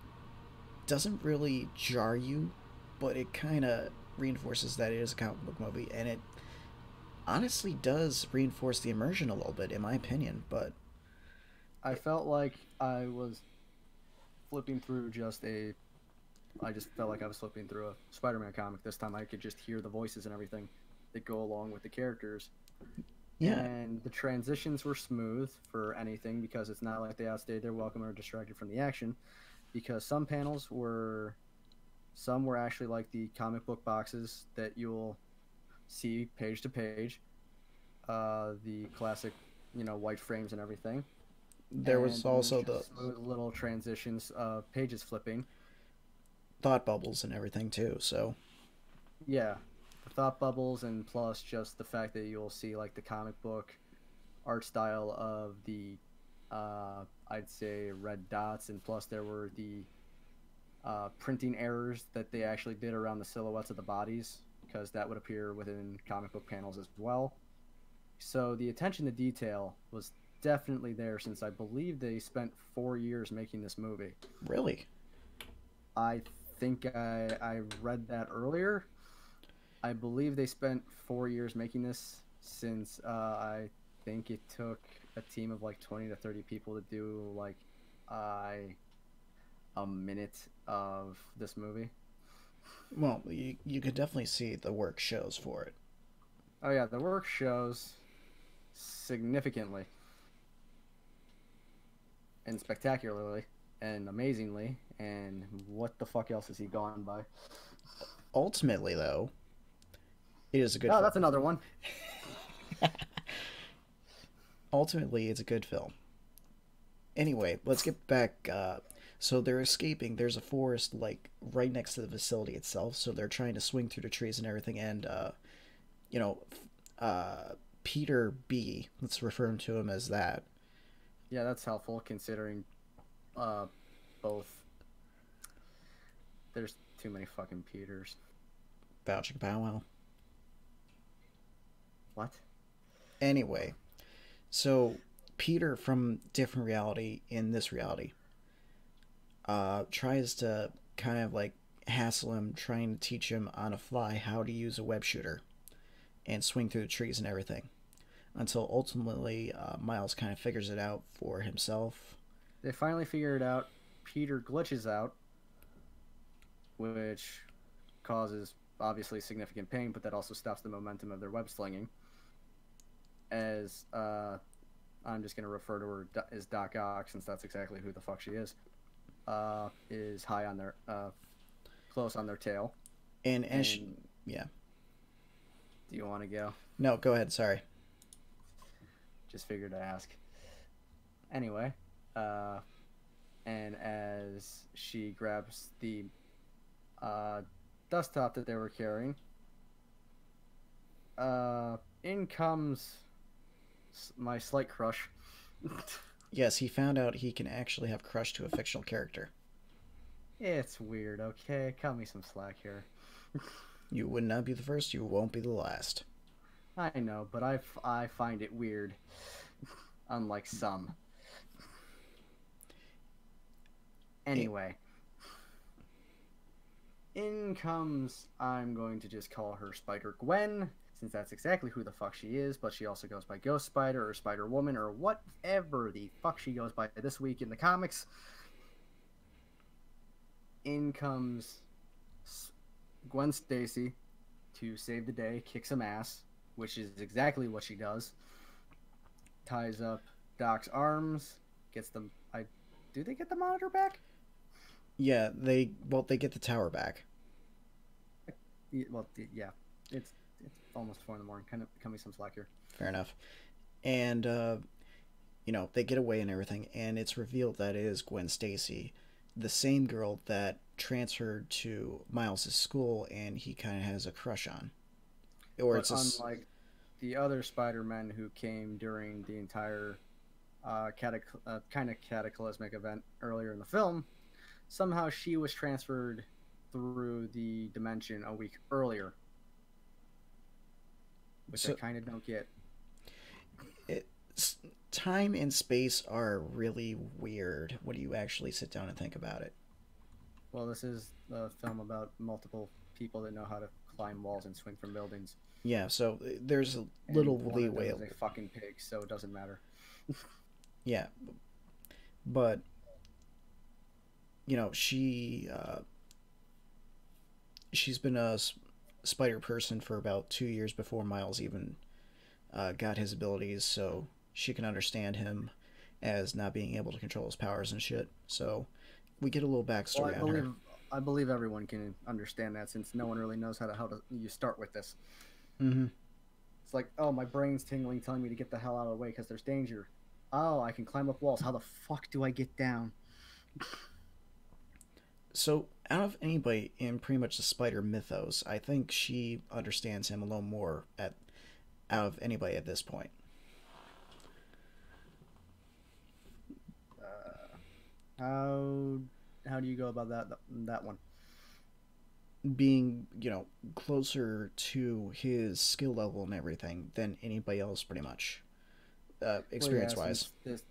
doesn't really jar you, but it kind of reinforces that it is a comic book movie, and it honestly does reinforce the immersion a little bit, in my opinion. But I felt like I was flipping through I just felt like I was flipping through a Spider-Man comic. This time I could just hear the voices and everything that go along with the characters. Yeah. And the transitions were smooth for anything, because it's not like they outstayed their welcome or distracted from the action, because some were actually like the comic book boxes that you'll see page to page, the classic, white frames and everything. There was also the little transitions, pages flipping, thought bubbles and everything too. So yeah, the thought bubbles, and plus just the fact that you'll see like the comic book art style of the I'd say red dots, and plus there were the printing errors that they actually did around the silhouettes of the bodies, because that would appear within comic book panels as well. So the attention to detail was definitely there, since I believe they spent 4 years making this movie. Really? I think I read that earlier. I believe they spent 4 years making this, since I think it took a team of like 20 to 30 people to do, like, I a minute of this movie. Well, you could definitely see the work shows for it. Oh yeah, the work shows significantly and spectacularly and amazingly. And what the fuck else is he gone by? Ultimately, though, it is a good Oh, film. that's another one. Ultimately, it's a good film. Anyway, let's get back. So they're escaping. There's a forest like right next to the facility itself. So they're trying to swing through the trees and everything. And you know, Peter B. Let's refer to him as that. Yeah, that's helpful considering uh, both. There's too many fucking Peters. Vouching Powwow. What? Anyway, so Peter from different reality in this reality tries to kind of like hassle him, trying to teach him on a fly how to use a web shooter and swing through the trees and everything. Until ultimately, Miles kind of figures it out for himself. They finally figure it out. Peter glitches out, which causes obviously significant pain, but that also stops the momentum of their web slinging. As I'm just going to refer to her as Doc Ock, since that's exactly who the fuck she is high on their, close on their tail. And she, yeah. Do you want to go? No, go ahead. Sorry. Just figured to ask. Anyway, and as she grabs the desktop that they were carrying, in comes my slight crush. Yes, he found out he can actually have crush to a fictional character. It's weird, okay? Cut me some slack here. You would not be the first, you won't be the last. I know, but I find it weird. Unlike some. Anyway. In comes, I'm going to just call her Spider Gwen, since that's exactly who the fuck she is, but she also goes by Ghost Spider or Spider Woman or whatever the fuck she goes by this week in the comics. In comes Gwen Stacy to save the day, kick some ass, which is exactly what she does. Ties up Doc's arms, gets them. Do they get the monitor back? Yeah, they get the tower back. Yeah, it's almost 4 in the morning. Kind of cut me some slack here. Fair enough. And they get away and everything, and it's revealed that it is Gwen Stacy, the same girl that transferred to Miles' school, and he kind of has a crush on. Or but unlike the other Spider-Men who came during the entire kind of cataclysmic event earlier in the film, somehow she was transferred through the dimension a week earlier, which I kind of don't get. Time and space are really weird when you actually sit down and think about it. Well, this is a film about multiple people that know how to climb walls and swing from buildings. Yeah, so there's a little leeway. One of them is a fucking pig, so it doesn't matter. Yeah, but she's been a spider person for about 2 years before Miles even got his abilities, so she can understand him as not being able to control his powers and shit. So we get a little backstory on her. I believe everyone can understand that, since no one really knows how to you start with this. Mm-hmm. It's like, oh, my brain's tingling, telling me to get the hell out of the way because there's danger. Oh, I can climb up walls. How the fuck do I get down? So, out of anybody in pretty much the spider mythos, I think she understands him a little more out of anybody at this point. How do you go about that one? Being, closer to his skill level and everything than anybody else, pretty much, experience-wise. This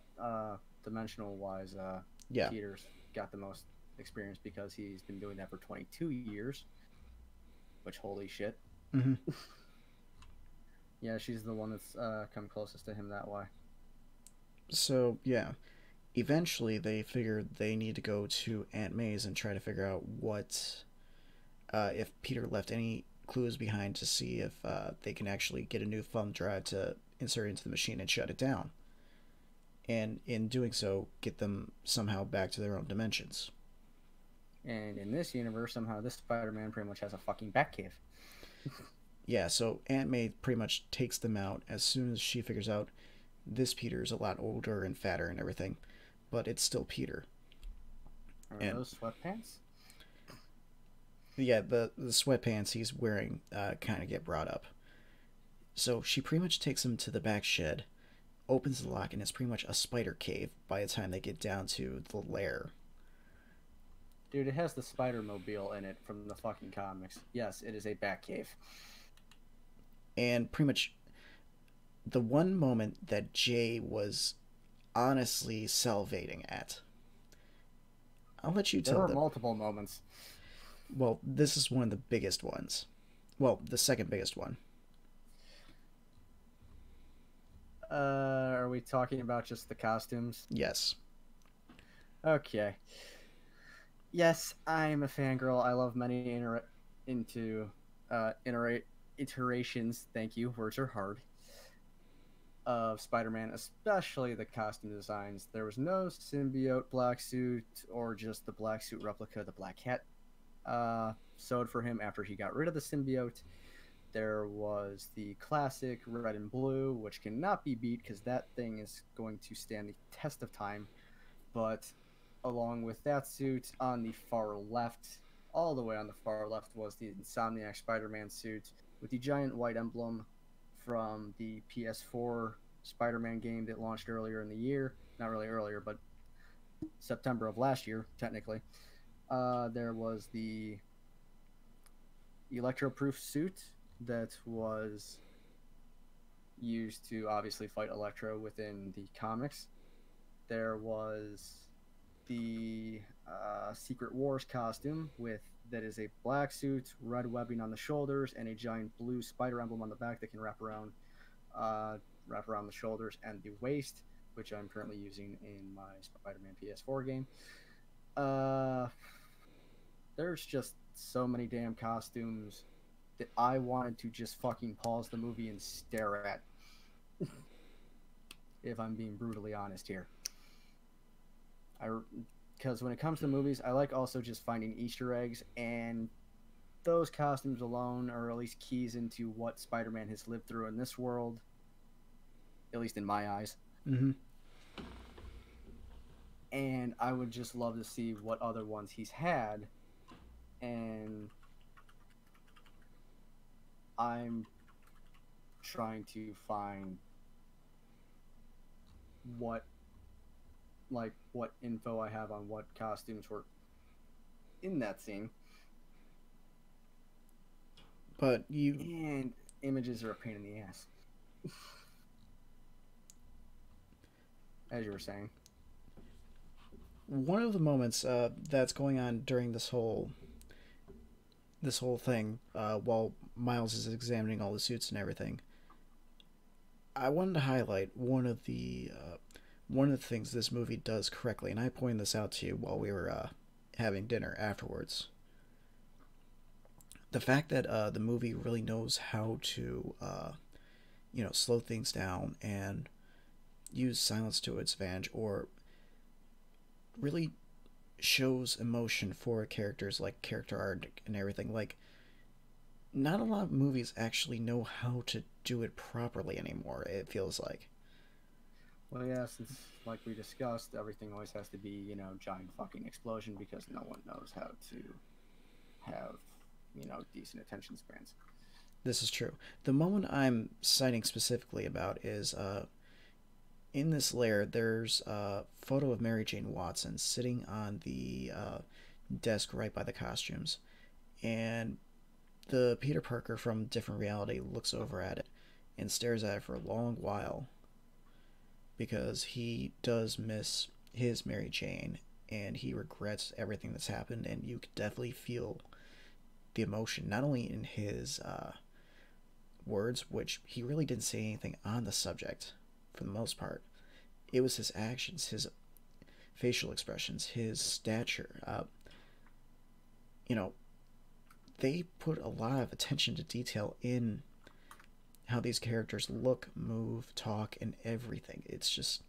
dimensional wise, yeah, Peter's got the most experience because he's been doing that for 22 years. Which, holy shit. Mm-hmm. Yeah, she's the one that's come closest to him that way. So, yeah. eventually they figure they need to go to Aunt May's and try to figure out what if Peter left any clues behind to see if they can actually get a new thumb drive to insert into the machine and shut it down. And in doing so, get them somehow back to their own dimensions. And in this universe, somehow this Spider-Man pretty much has a fucking Batcave. Yeah, so Aunt May pretty much takes them out as soon as she figures out this Peter is a lot older and fatter and everything, but it's still Peter. Are And those sweatpants? yeah, the sweatpants he's wearing kind of get brought up. So she pretty much takes him to the back shed, opens the lock, and it's pretty much a spider cave by the time they get down to the lair. Dude, it has the Spider-Mobile in it from the fucking comics. Yes, it is a Batcave. And pretty much the one moment that Jay was honestly salivating at. I'll let you There tell were them. multiple moments. Well, this is one of the biggest ones. Well, the second biggest one. Are we talking about just the costumes? Yes. Okay. Yes, I'm a fangirl. I love many iterations. Thank you. Words are hard. Of Spider-Man, especially the costume designs. There was no symbiote black suit or just the black suit replica, the Black Cat sewed for him after he got rid of the symbiote. There was the classic red and blue, which cannot be beat because that thing is going to stand the test of time. But along with that suit, on the far left, all the way on the far left, was the Insomniac Spider-Man suit with the giant white emblem from the PS4 Spider-Man game that launched earlier in the year. Not really earlier, but September of last year, technically. There was the Electro-proof suit that was used to obviously fight Electro within the comics. There was the Secret Wars costume that is a black suit, red webbing on the shoulders, and a giant blue spider emblem on the back that can wrap around the shoulders and the waist, which I'm currently using in my Spider-Man PS4 game. There's just so many damn costumes that I wanted to just fucking pause the movie and stare at. If I'm being brutally honest here. Because when it comes to movies, I like also just finding Easter eggs, and those costumes alone are at least keys into what Spider-Man has lived through in this world, at least in my eyes. Mm-hmm. And I would just love to see what other ones he's had, and I'm trying to find what info I have on what costumes were in that scene. But you... And images are a pain in the ass. As you were saying. One of the moments that's going on during this whole thing, while Miles is examining all the suits and everything, I wanted to highlight one of the things this movie does correctly, and I pointed this out to you while we were having dinner afterwards. The fact that the movie really knows how to, slow things down and use silence to its advantage, or really shows emotion for characters, like character art and everything. Like, not a lot of movies actually know how to do it properly anymore, it feels like. Well, yeah, since, like we discussed, everything always has to be, giant fucking explosion because no one knows how to have, decent attention spans. This is true. The moment I'm citing specifically about is in this lair, there's a photo of Mary Jane Watson sitting on the desk right by the costumes. And the Peter Parker from Different Reality looks over at it and stares at it for a long while, because he does miss his Mary Jane and he regrets everything that's happened, and you could definitely feel the emotion, not only in his words, which he really didn't say anything on the subject for the most part. It was his actions, facial expressions, his stature. You know, they put a lot of attention to detail in how these characters look, move, talk, and everything. It's just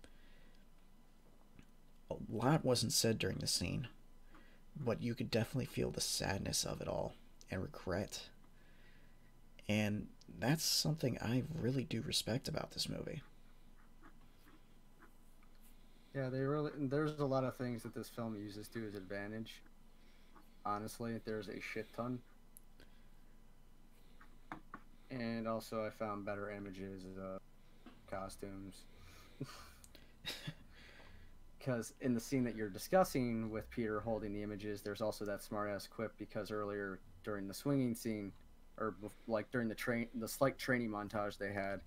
a lot wasn't said during the scene, but you could definitely feel the sadness of it all and regret. And that's something I really do respect about this movie. Yeah, they really. There's a lot of things that this film uses to its advantage. Honestly, there's a shit ton. And also, I found better images of costumes. Because in the scene that you're discussing with Peter holding the images, there's also that smartass quip because earlier during the swinging scene, or like during the slight training montage they had,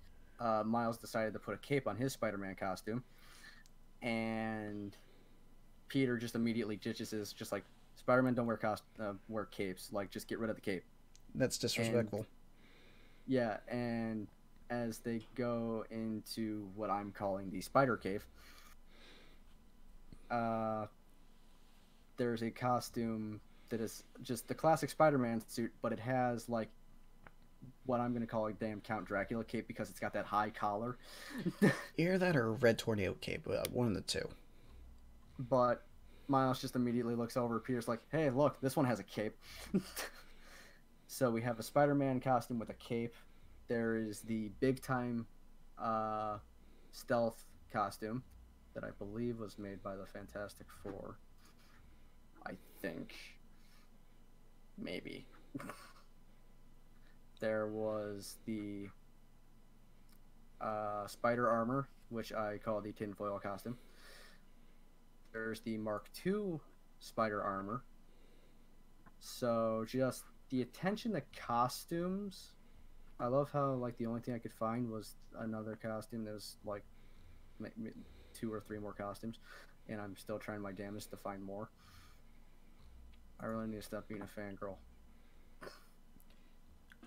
Miles decided to put a cape on his Spider-Man costume, and Peter just immediately ditches his, just like, Spider-Man don't wear capes, like just get rid of the cape. That's disrespectful. And, yeah, and as they go into what I'm calling the Spider Cave, there's a costume that is just the classic Spider-Man suit, but it has like what I'm going to call a damn Count Dracula cape because it's got that high collar. Either that or Red Tornado cape, one of the two. But Miles just immediately looks over. Peter's like, "Hey, look, this one has a cape." So we have a Spider-Man costume with a cape. There is the big time stealth costume that I believe was made by the Fantastic Four. I think. Maybe. There was the spider armor, which I call the tinfoil costume. There's the Mark II spider armor. So just the attention to costumes. I love how like the only thing I could find was another costume. There's like 2 or 3 more costumes, and I'm still trying my damnedest to find more. I really need to stop being a fangirl.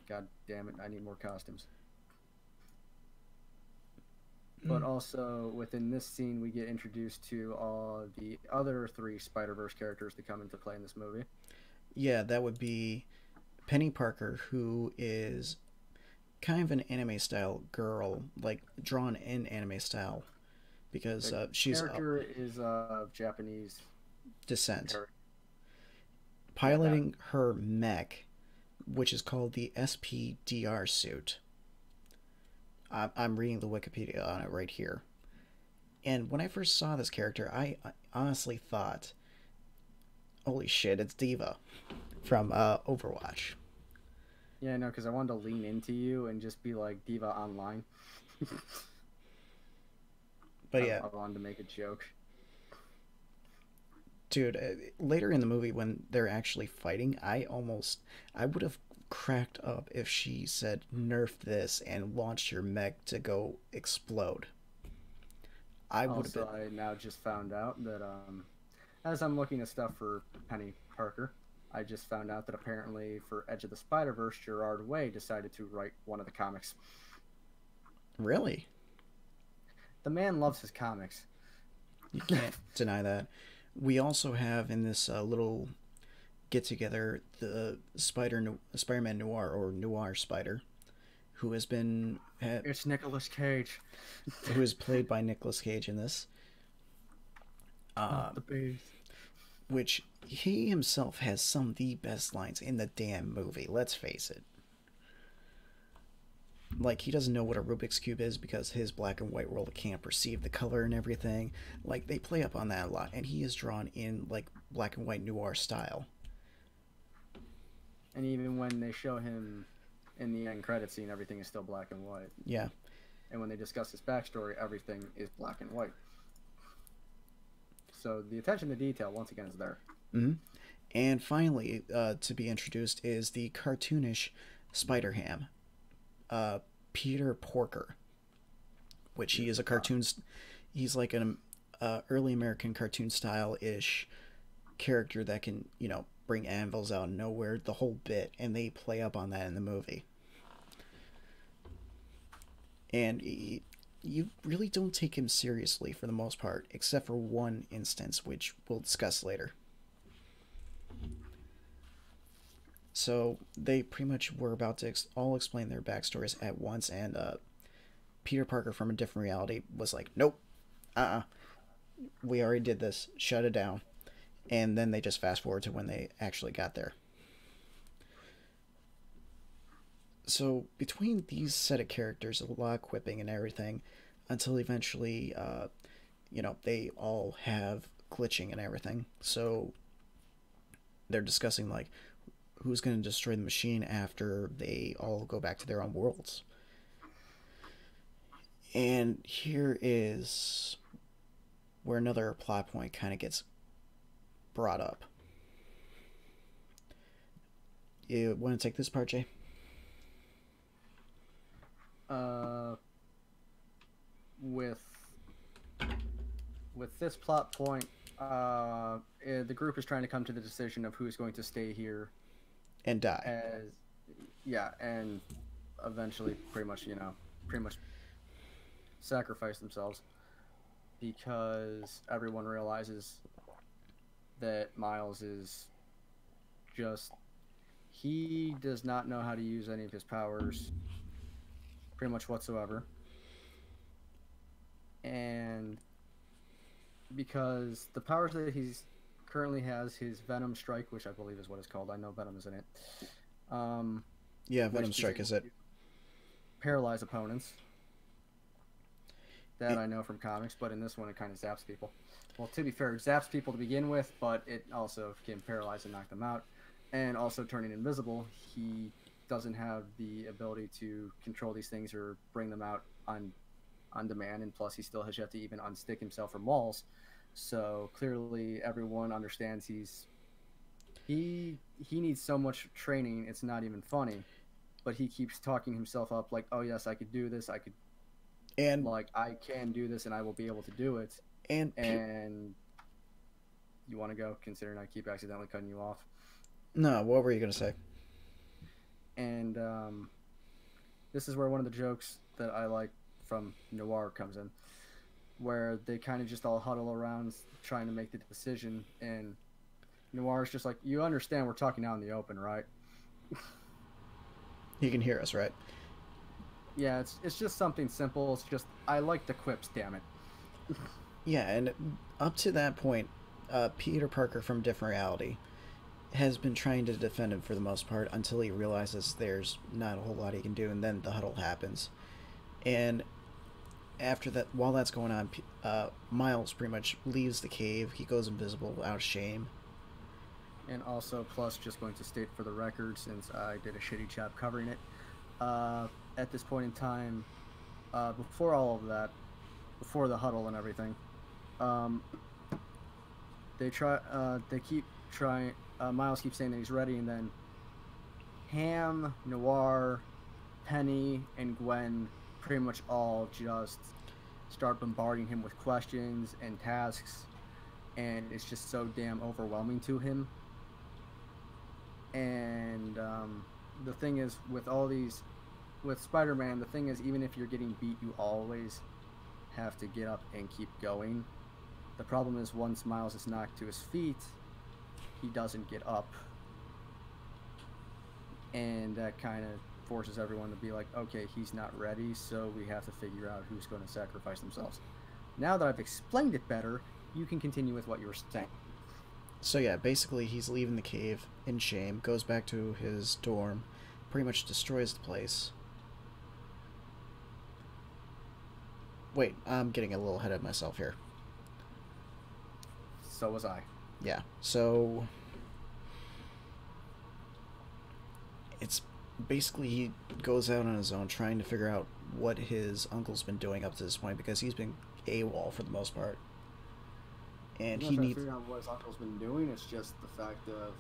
God damn it, I need more costumes. But also, within this scene, we get introduced to all the other 3 Spider-Verse characters to come into play in this movie. Yeah, that would be Penny Parker, who is kind of an anime-style girl, like drawn in anime style, because she's character is of Japanese descent. Piloting her mech, which is called the SPDR suit. I'm reading the Wikipedia on it right here. And when I first saw this character, I honestly thought, holy shit, it's D.Va from Overwatch. Yeah, no, because I wanted to lean into you and just be like D.Va online. But yeah. I wanted to make a joke. Dude, later in the movie when they're actually fighting, I would have cracked up if she said nerf this and launched your mech to go explode. I now just found out that as I'm looking at stuff for Penny Parker, I just found out that apparently for Edge of the Spider-Verse, Gerard Way decided to write one of the comics. Really? The man loves his comics. You can't deny that. We also have in this little get together the Spider-Man Noir, or Noir Spider, who has been it's Nicolas Cage, who is played by Nicolas Cage in this. The beast. Which he himself has some of the best lines in the damn movie. Let's face it. Like, he doesn't know what a Rubik's Cube is because his black and white world can't perceive the color and everything. Like, they play up on that a lot, and he is drawn in like black and white noir style. And even when they show him in the end credit scene, everything is still black and white. Yeah. And when they discuss his backstory, everything is black and white. So the attention to detail, once again, is there. Mm-hmm. And finally, to be introduced is the cartoonish Spider-Ham, Peter Porker, which he is a cartoon. He's like an early American cartoon style-ish character that can, bring anvils out of nowhere, the whole bit, and they play up on that in the movie. And you really don't take him seriously for the most part, except for one instance, which we'll discuss later. So they pretty much were about to all explain their backstories at once, and Peter Parker from a different reality was like, "Nope, we already did this. Shut it down." And then they just fast forward to when they actually got there. So between these set of characters, a lot of quipping and everything, until eventually, they all have glitching and everything. So they're discussing like who's going to destroy the machine after they all go back to their own worlds. And here is where another plot point kind of gets brought up. You want to take this part, Jay? With this plot point, the group is trying to come to the decision of who's going to stay here and die. And eventually, pretty much sacrifice themselves, because everyone realizes that Miles is just, he does not know how to use any of his powers pretty much whatsoever. And because the powers that he's currently has, his Venom Strike, which I believe is what it's called. I know Venom is in it. Yeah, Venom Strike is it. Paralyze opponents. That I know from comics, but in this one it kind of zaps people. Well, to be fair, it zaps people to begin with, but it also can paralyze and knock them out. And also turning invisible, he doesn't have the ability to control these things or bring them out on demand, and plus he still has yet to even unstick himself from walls. So clearly everyone understands he needs so much training, it's not even funny. But he keeps talking himself up like, oh yes, I could do this, I can do this, and I will be able to do it. And you want to go, considering I keep accidentally cutting you off? No, what were you going to say? And this is where one of the jokes that I like from Noir comes in, where they kind of just all huddle around trying to make the decision, and Noir's just like, you understand we're talking out in the open, right? He can hear us, right? Yeah, it's just something simple. It's just, I like the quips, damn it. Yeah, and up to that point, Peter Parker from different reality has been trying to defend him for the most part until he realizes there's not a whole lot he can do, and then the huddle happens. And after that, while that's going on, Miles pretty much leaves the cave. He goes invisible out of shame. And also, plus, just going to state for the record, since I did a shitty job covering it, at this point in time, before all of that, before the huddle and everything, they keep trying, Miles keeps saying that he's ready, and then Ham, Noir, Penny, and Gwen pretty much all just start bombarding him with questions and tasks, and it's just so damn overwhelming to him. And the thing is, with Spider-Man, the thing is, even if you're getting beat, you always have to get up and keep going. The problem is, once Miles is knocked to his feet, he doesn't get up. And that kind of forces everyone to be like, okay, he's not ready, so we have to figure out who's going to sacrifice themselves. Now that I've explained it better, you can continue with what you were saying. So yeah, basically he's leaving the cave in shame, goes back to his dorm, pretty much destroys the place. Wait, I'm getting a little ahead of myself here. So was I. Yeah, so it's basically he goes out on his own trying to figure out what his uncle's been doing up to this point, because he's been AWOL for the most part. And he needs to figure out what his uncle's been doing. It's just the fact of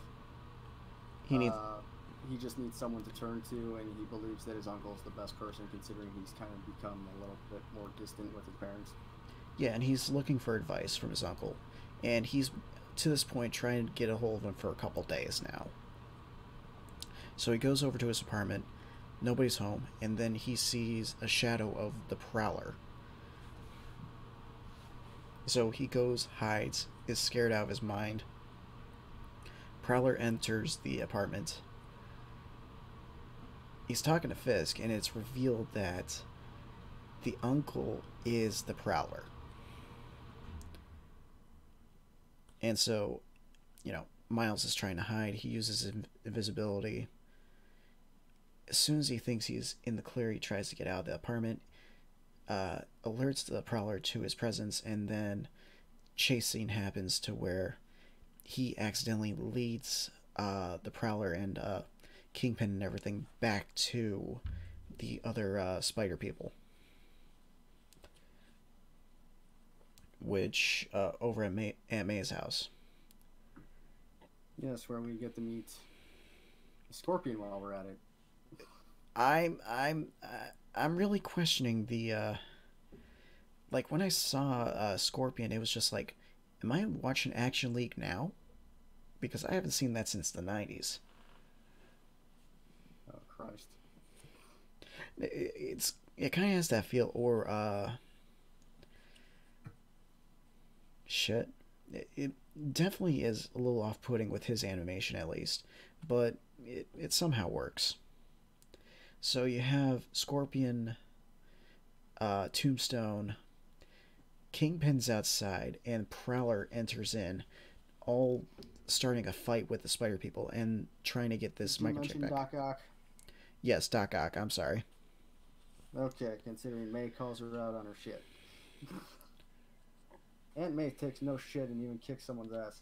he just needs someone to turn to, and he believes that his uncle's the best person, considering he's kind of become a little bit more distant with his parents. Yeah, and he's looking for advice from his uncle, and he's to this point trying to get a hold of him for a couple days now. So he goes over to his apartment, nobody's home, and then he sees a shadow of the Prowler So he goes, hides, is scared out of his mind. Prowler enters the apartment. He's talking to Fisk, and it's revealed that the uncle is the Prowler. And so, Miles is trying to hide. He uses invisibility. As soon as he thinks he's in the clear, he tries to get out of the apartment, alerts the Prowler to his presence, and then chase scene happens to where he accidentally leads the Prowler and Kingpin and everything back to the other spider people, which over at Aunt May's house. Yes, where we get to meet Scorpion while we're at it. I'm really questioning the like when I saw Scorpion, it was just like, am I watching Action League now? Because I haven't seen that since the '90s. Oh Christ! It kind of has that feel, or shit. It definitely is a little off-putting with his animation, at least, but it somehow works. So you have Scorpion, Tombstone, Kingpin's outside, and Prowler enters in, all starting a fight with the Spider People and trying to get this Did you microchip mention back. Doc Ock? Yes, Doc Ock. I'm sorry. Okay, considering May calls her out on her shit. Aunt May takes no shit and even kicks someone's ass.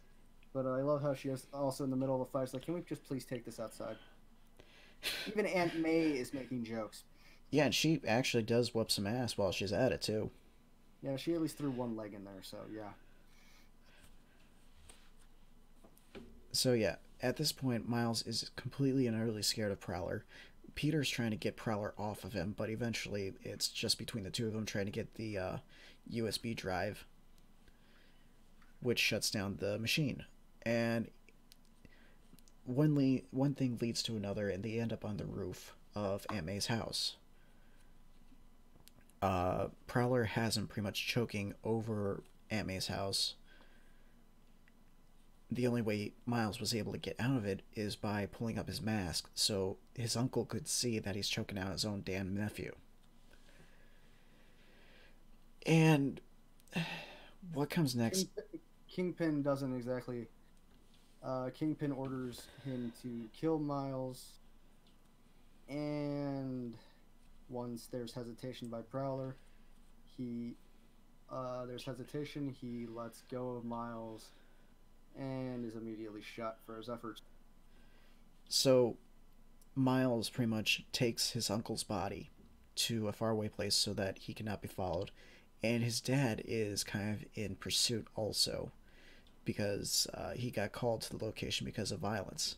But I love how she is also in the middle of the fight. She's like, can we just please take this outside? Even Aunt May is making jokes. Yeah, and she actually does whoop some ass while she's at it, too. Yeah, she at least threw one leg in there, so yeah. So, yeah, at this point, Miles is completely and utterly scared of Prowler. Peter's trying to get Prowler off of him, but eventually it's just between the two of them trying to get the USB drive, which shuts down the machine. And one thing leads to another, and they end up on the roof of Aunt May's house. Prowler has him pretty much choking over Aunt May's house. The only way Miles was able to get out of it is by pulling up his mask so his uncle could see that he's choking out his own damn nephew. And what comes next? Kingpin doesn't exactly. Kingpin orders him to kill Miles, and once there's hesitation by Prowler, there's hesitation. He lets go of Miles, and is immediately shot for his efforts. So Miles pretty much takes his uncle's body to a faraway place so that he cannot be followed, and his dad is kind of in pursuit also because he got called to the location because of violence.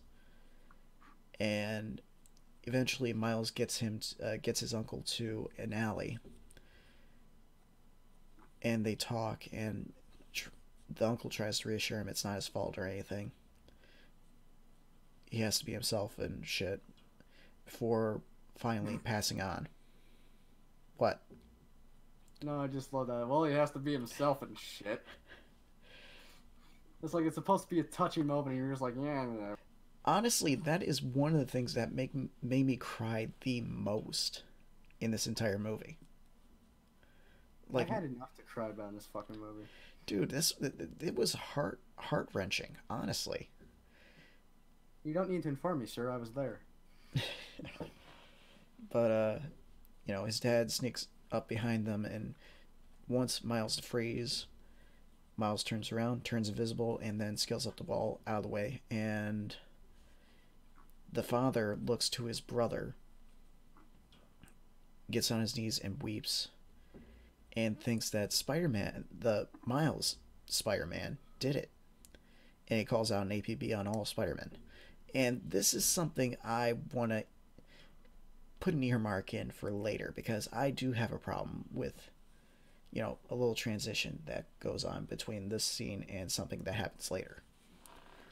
And eventually, Miles gets his uncle to an alley, and they talk. And the uncle tries to reassure him it's not his fault or anything. He has to be himself and shit before finally passing on. What? No, I just love that. Well, he has to be himself and shit. It's like it's supposed to be a touching moment, and you're just like, yeah. Honestly, that is one of the things that made me cry the most in this entire movie. Like, I had enough to cry about in this fucking movie. Dude, it was heart wrenching, honestly. You don't need to inform me, sir. I was there. But his dad sneaks up behind them and wants Miles to freeze. Miles turns around, turns invisible, and then scales up the wall out of the way. And the father looks to his brother, gets on his knees and weeps, and thinks that Spider-Man, the Miles Spider-Man, did it. And he calls out an APB on all Spider-Men. And this is something I want to put an earmark in for later, because I do have a problem with, a little transition that goes on between this scene and something that happens later.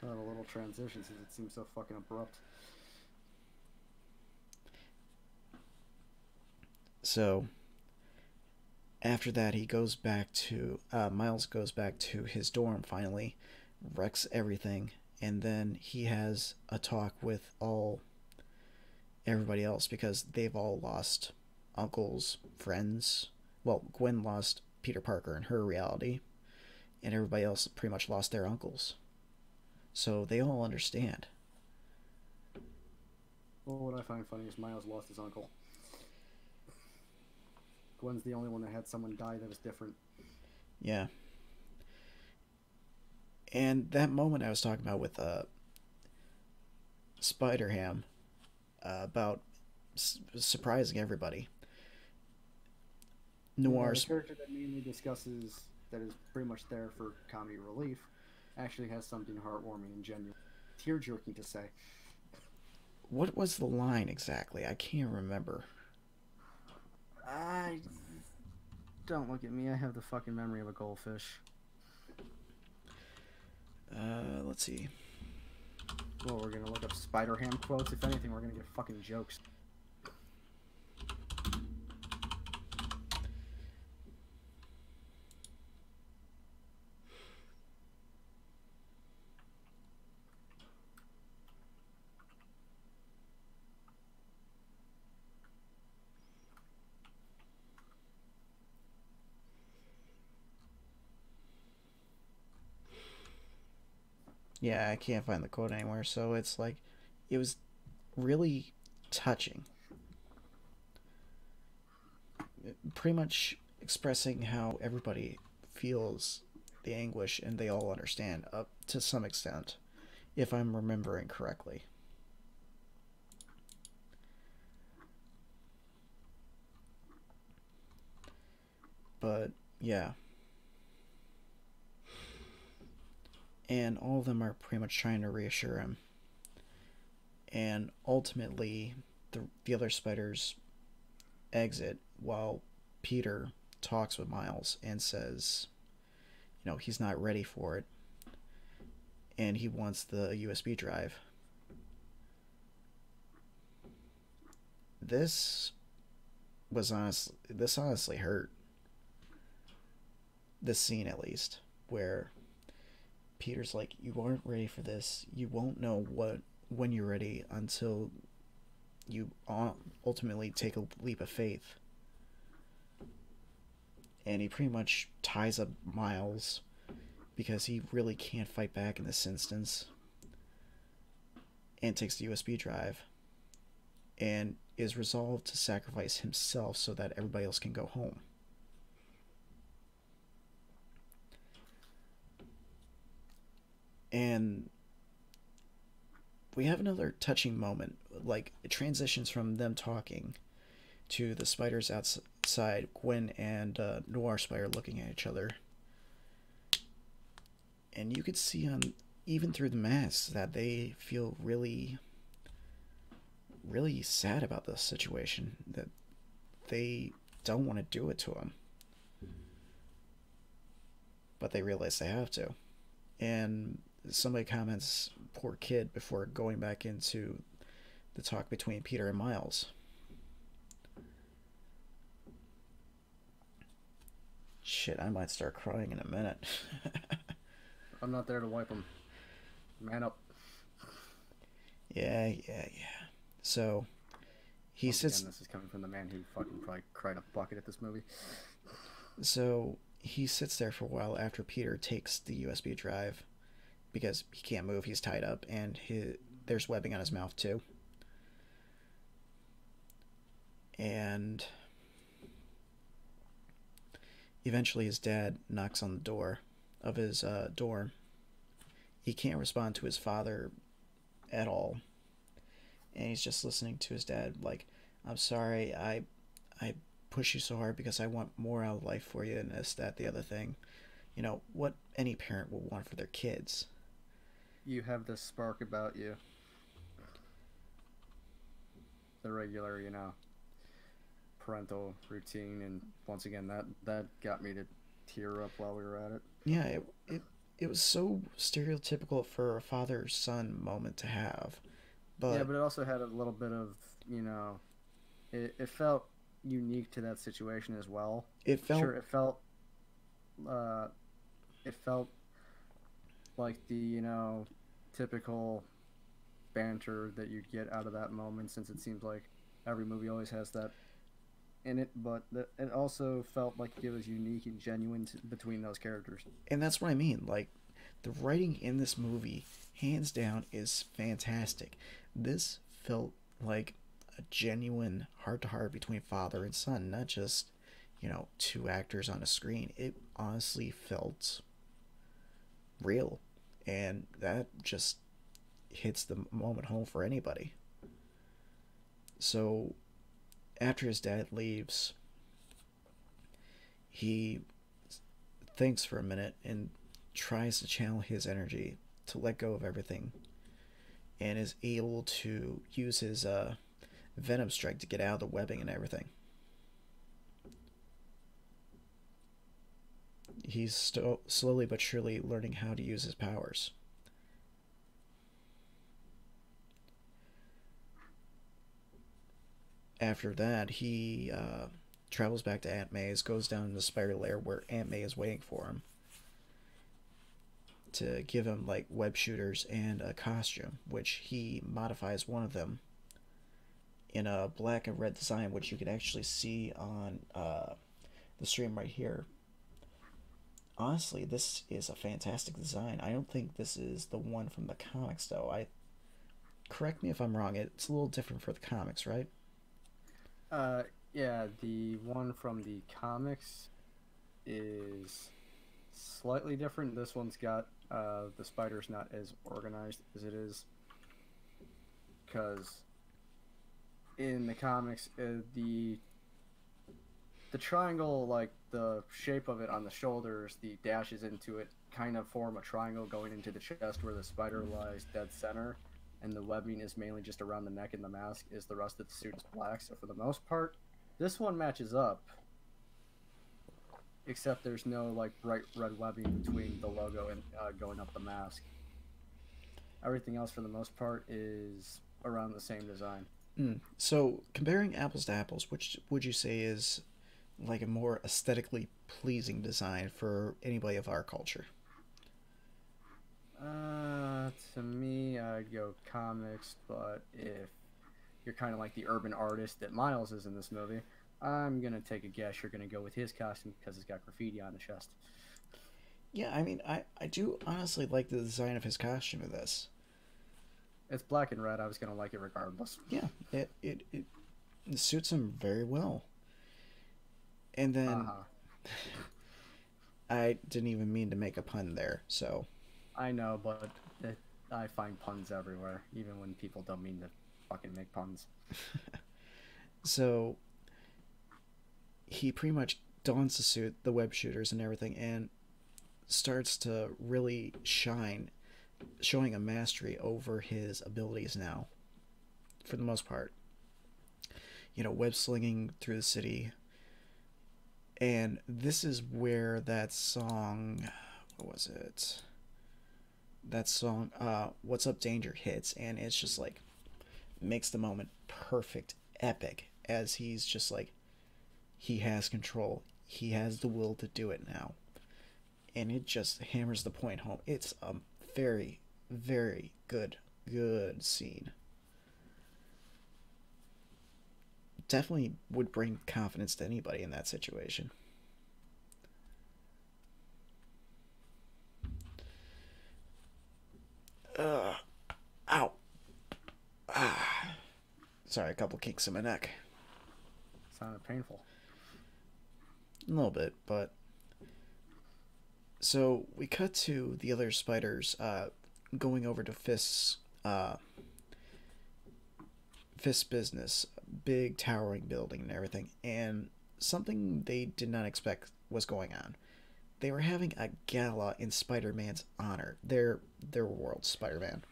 Not a little transition, since it seems so fucking abrupt. So, After that, he goes back to Miles goes back to his dorm finally, wrecks everything, and then he has a talk with all everybody else because they've all lost uncles, friends. Well, Gwen lost Peter Parker in her reality, and everybody else pretty much lost their uncles. So they all understand. Well, what I find funny is Miles lost his uncle. Gwen's the only one that had someone die that was different. Yeah. And that moment I was talking about with Spider Ham about surprising everybody. Yeah, the Noir's. character that mainly discusses that is pretty much there for comedy relief actually has something heartwarming and genuine, tear jerking to say. What was the line exactly? I can't remember. I don't look at me. I have the fucking memory of a goldfish. Let's see. Well, we're gonna look up Spider Ham quotes. If anything, we're gonna get fucking jokes. Yeah, I can't find the quote anywhere. So it's like, it was really touching. Pretty much expressing how everybody feels the anguish and they all understand up to some extent, if I'm remembering correctly. But yeah, and all of them are pretty much trying to reassure him. And ultimately, the other spiders exit while Peter talks with Miles and says, he's not ready for it and he wants the USB drive. This this honestly hurt. This scene, at least, where Peter's like, "You aren't ready for this. You won't know when you're ready until you ultimately take a leap of faith." And he pretty much ties up Miles because he really can't fight back in this instance, and takes the USB drive and is resolved to sacrifice himself so that everybody else can go home. And we have another touching moment. Like, it transitions from them talking to the spiders outside, Gwen and Noir Spider looking at each other. And you could see on even through the masks that they feel really, really sad about this situation. That they don't want to do it to him, but they realize they have to. And somebody comments, "Poor kid," before going back into the talk between Peter and Miles. Shit, I might start crying in a minute. I'm not there to wipe them. Man up. Yeah. So he Once sits. again, this is coming from the man who fucking probably cried a bucket at this movie. So he sits there for a while after Peter takes the USB drive because he can't move. He's tied up, and there's webbing on his mouth too. And eventually, his dad knocks on the door of his dorm. He can't respond to his father at all, and he's just listening to his dad like, "I'm sorry, I push you so hard because I want more out of life for you, and this, that, the other thing. What any parent will want for their kids." You have this spark about you. The regular, parental routine, and once again, that got me to tear up while we were at it. Yeah, it was so stereotypical for a father son moment to have, Yeah, but but it also had a little bit of, it felt unique to that situation as well. It felt Sure, uh, it felt like the typical banter that you'd get out of that moment, since it seems like every movie always has that in it. But it also felt like it was unique and genuine between those characters. and that's what I mean. Like the writing in this movie, hands down, is fantastic. This felt like a genuine heart to heart between father and son, not just, two actors on a screen. It honestly felt real, and that just hits the moment home for anybody. So after his dad leaves, he thinks for a minute and tries to channel his energy to let go of everything, and is able to use his venom strike to get out of the webbing and everything. He's slowly but surely learning how to use his powers. After that, he travels back to Aunt May's, goes down in the spider lair where Aunt May is waiting for him to give him like web shooters and a costume, which he modifies one of them in a black and red design, which you can actually see on the stream right here. Honestly, this is a fantastic design. I don't think this is the one from the comics, though. I correct me if I'm wrong. It's a little different for the comics, right? Uh, yeah, the one from the comics is slightly different. This one's got the spider's not as organized as it is, because in the comics, the triangle, like the shape of it on the shoulders, the dashes into it kind of form a triangle going into the chest where the spider lies dead center, and the webbing is mainly just around the neck, and the mask is the rest of the suit is black. So for the most part, this one matches up, except there's no like bright red webbing between the logo and going up the mask. Everything else for the most part is around the same design. So, comparing apples to apples, which would you say is like a more aesthetically pleasing design for anybody of our culture? To me, I'd go comics, but if you're kind of like the urban artist that Miles is in this movie, I'm gonna take a guess you're gonna go with his costume because it's got graffiti on the chest. Yeah, I mean, I do honestly like the design of his costume in this. It's black and red. I was gonna like it regardless. Yeah, it suits him very well. And then Uh-huh. I didn't even mean to make a pun there, so I know, but I find puns everywhere, even when people don't mean to fucking make puns. so he pretty much dons the suit, the web shooters and everything, and starts to really shine, showing a mastery over his abilities now, for the most part. Web slinging through the city. And this is where that song, what was it? That song, What's Up Danger, hits, and it's just like, makes the moment perfect, epic, as he's just like, he has control. He has the will to do it now. And it just hammers the point home. It's a very, very good scene. Definitely would bring confidence to anybody in that situation. Ugh. Ow. Ah. Sorry, a couple kinks in my neck. Sounded painful. A little bit, but so we cut to the other spiders going over to Fist's business, big towering building and everything, and something they did not expect was going on. They were having a gala in Spider-Man's honor. Their world, Spider-Man.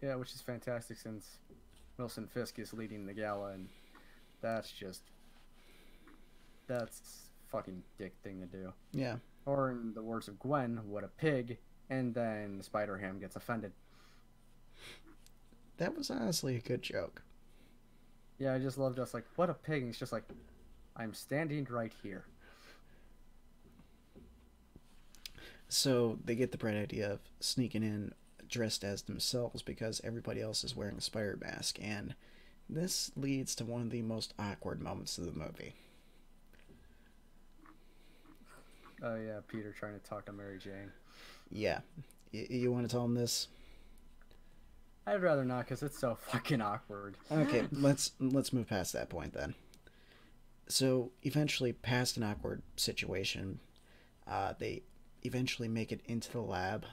Yeah, which is fantastic since Wilson Fisk is leading the gala, and that's just that's fucking dick thing to do. Yeah, Or in the words of Gwen, what a pig, and then Spider Ham gets offended. that was honestly a good joke. Yeah, I just loved us like, what a pig. And he's just like, I'm standing right here. So they get the bright idea of sneaking in dressed as themselves because everybody else is wearing a spider mask, and this leads to one of the most awkward moments of the movie. Oh yeah, Peter trying to talk to Mary Jane. Yeah, you want to tell them this? I'd rather not because it's so fucking awkward. Okay, let's move past that point then. So eventually, past an awkward situation, they eventually make it into the lab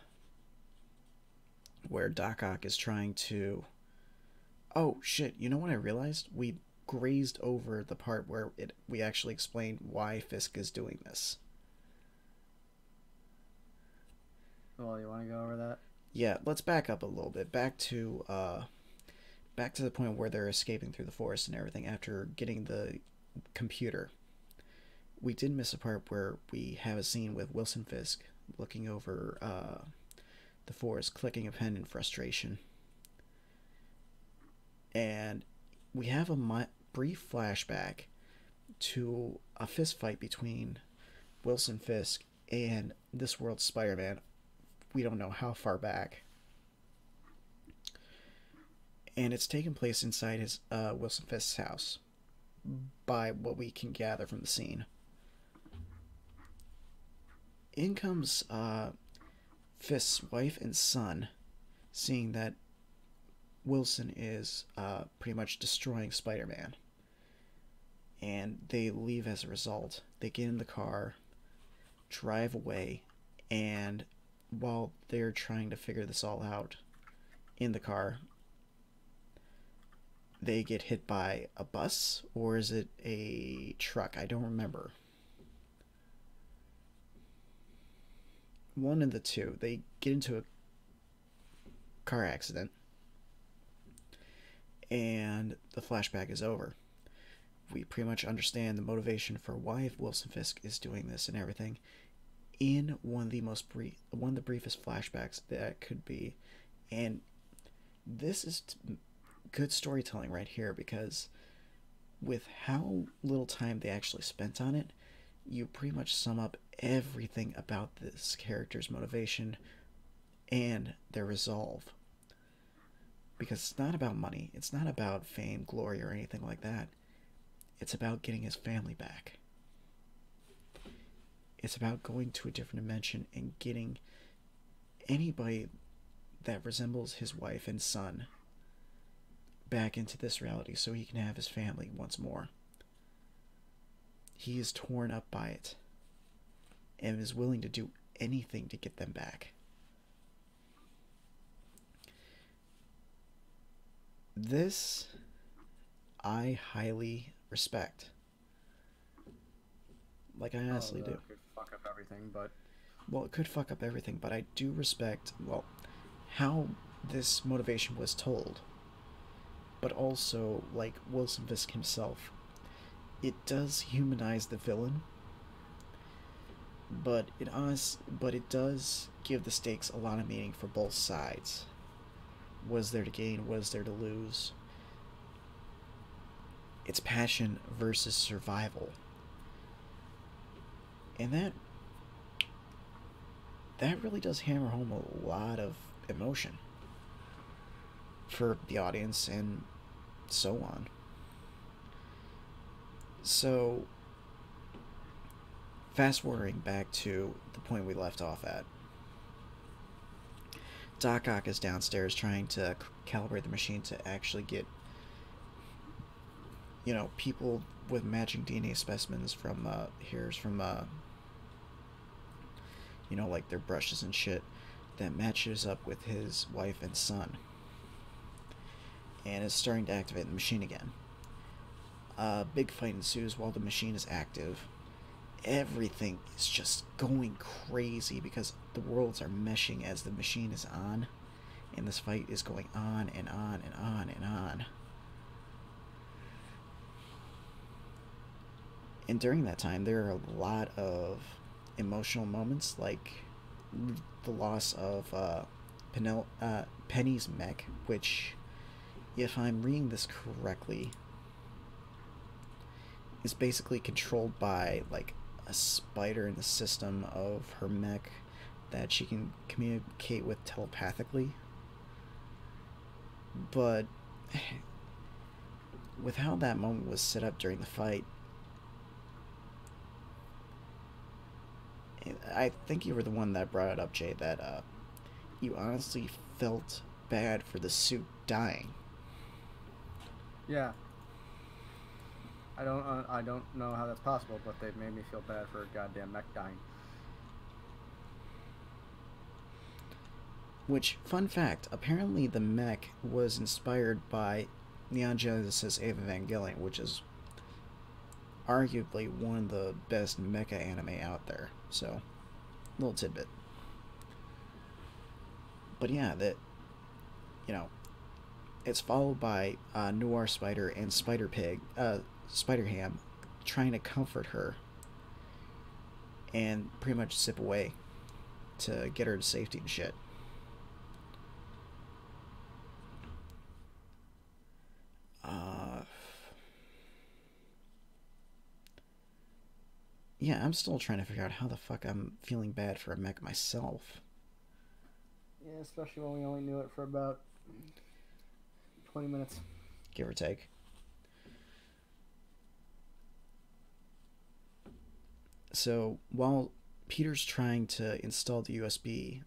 where Doc Ock is trying to. Oh shit! You know what I realized? We grazed over the part where we actually explained why Fisk is doing this. Well, you want to go over that? Yeah, let's back up a little bit. Back to the point where they're escaping through the forest and everything after getting the computer. We did miss a part where we have a scene with Wilson Fisk looking over the forest, clicking a pen in frustration. And we have a brief flashback to a fist fight between Wilson Fisk and this world's Spider-Man. We don't know how far back. And it's taken place inside his Wilson Fisk's house, by what we can gather from the scene. In comes Fisk's wife and son, seeing that Wilson is pretty much destroying Spider-Man. And they leave as a result. They get in the car, drive away, and while they're trying to figure this all out in the car, they get hit by a bus, or is it a truck? I don't remember. One of the two. They get into a car accident, and the flashback is over. We pretty much understand the motivation for why Wilson Fisk is doing this and everything in one of the briefest flashbacks that could be. And this is good storytelling right here, because with how little time they actually spent on it, you pretty much sum up everything about this character's motivation and their resolve. Because it's not about money, it's not about fame, glory, or anything like that. It's about getting his family back. It's about going to a different dimension and getting anybody that resembles his wife and son back into this reality so he can have his family once more. He is torn up by it and is willing to do anything to get them back. This I highly respect. Like, I honestly do. Could fuck up everything, but Well, it could fuck up everything, but I do respect, well, how this motivation was told. But also, like Wilson Fisk himself, it does humanize the villain, but it does give the stakes a lot of meaning for both sides. Was there to gain? Was there to lose? It's passion versus survival. And that really does hammer home a lot of emotion for the audience and so on. So, fast forwarding back to the point we left off at. Doc Ock is downstairs trying to calibrate the machine to actually get, people with matching DNA specimens from hairs from like their brushes and shit that matches up with his wife and son, and is starting to activate the machine again. A big fight ensues while the machine is active. Everything is just going crazy because the worlds are meshing as the machine is on, and this fight is going on and on and on and on. And during that time, there are a lot of emotional moments, like the loss of Penny's mech, which, if I'm reading this correctly, is basically controlled by like a spider in the system of her mech that she can communicate with telepathically. But with how that moment was set up during the fight, I think you were the one that brought it up, Jay, that you honestly felt bad for the suit dying. Yeah, I don't know how that's possible, but they've made me feel bad for a goddamn mech dying. Which, fun fact, apparently the mech was inspired by Neon Genesis Evangelion, which is arguably one of the best mecha anime out there. So, little tidbit. But yeah, that, you know, it's followed by Noir Spider and Spider Pig, Spider Ham, trying to comfort her and pretty much zip away to get her to safety and shit. Uh, yeah, I'm still trying to figure out how the fuck I'm feeling bad for a mech myself. Yeah, especially when we only knew it for about 20 minutes. Give or take. So while Peter's trying to install the USB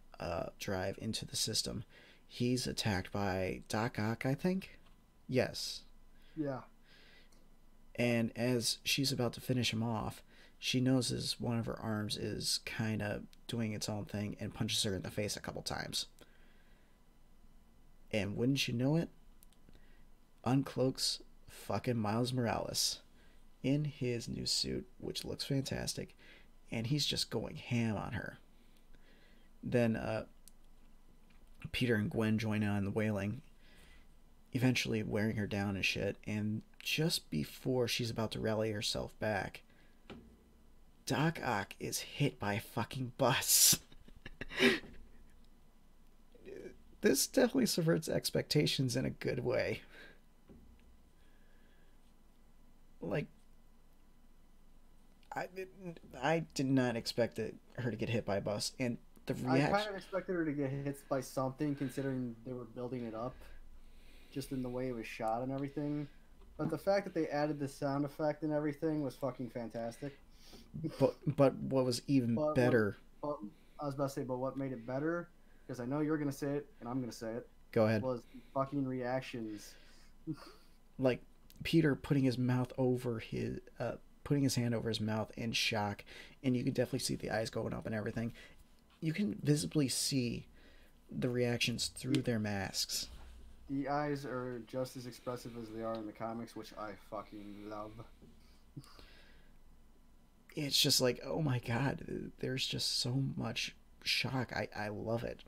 drive into the system, he's attacked by Doc Ock, I think? Yes. Yeah. And as she's about to finish him off, she notices one of her arms is kind of doing its own thing and punches her in the face a couple times. And wouldn't you know it, uncloaks fucking Miles Morales in his new suit, which looks fantastic, and he's just going ham on her. Then Peter and Gwen join in on the wailing, eventually wearing her down and shit, and just before she's about to rally herself back, Doc Ock is hit by a fucking bus. This definitely subverts expectations in a good way. Like, I I did not expect her to get hit by a bus, and the I reaction. kind of expected her to get hit by something, considering they were building it up, just in the way it was shot and everything. But the fact that they added the sound effect and everything was fucking fantastic. But what was even better? But I was about to say, but what made it better? Because I know you're gonna say it, and I'm gonna say it. Go ahead. Was the fucking reactions. Like Peter putting his mouth over his putting his hand over his mouth in shock, and you can definitely see the eyes going up and everything. You can visibly see the reactions through their masks. The eyes are just as expressive as they are in the comics, which I fucking love. It's just like, oh my god, there's just so much shock. I love it.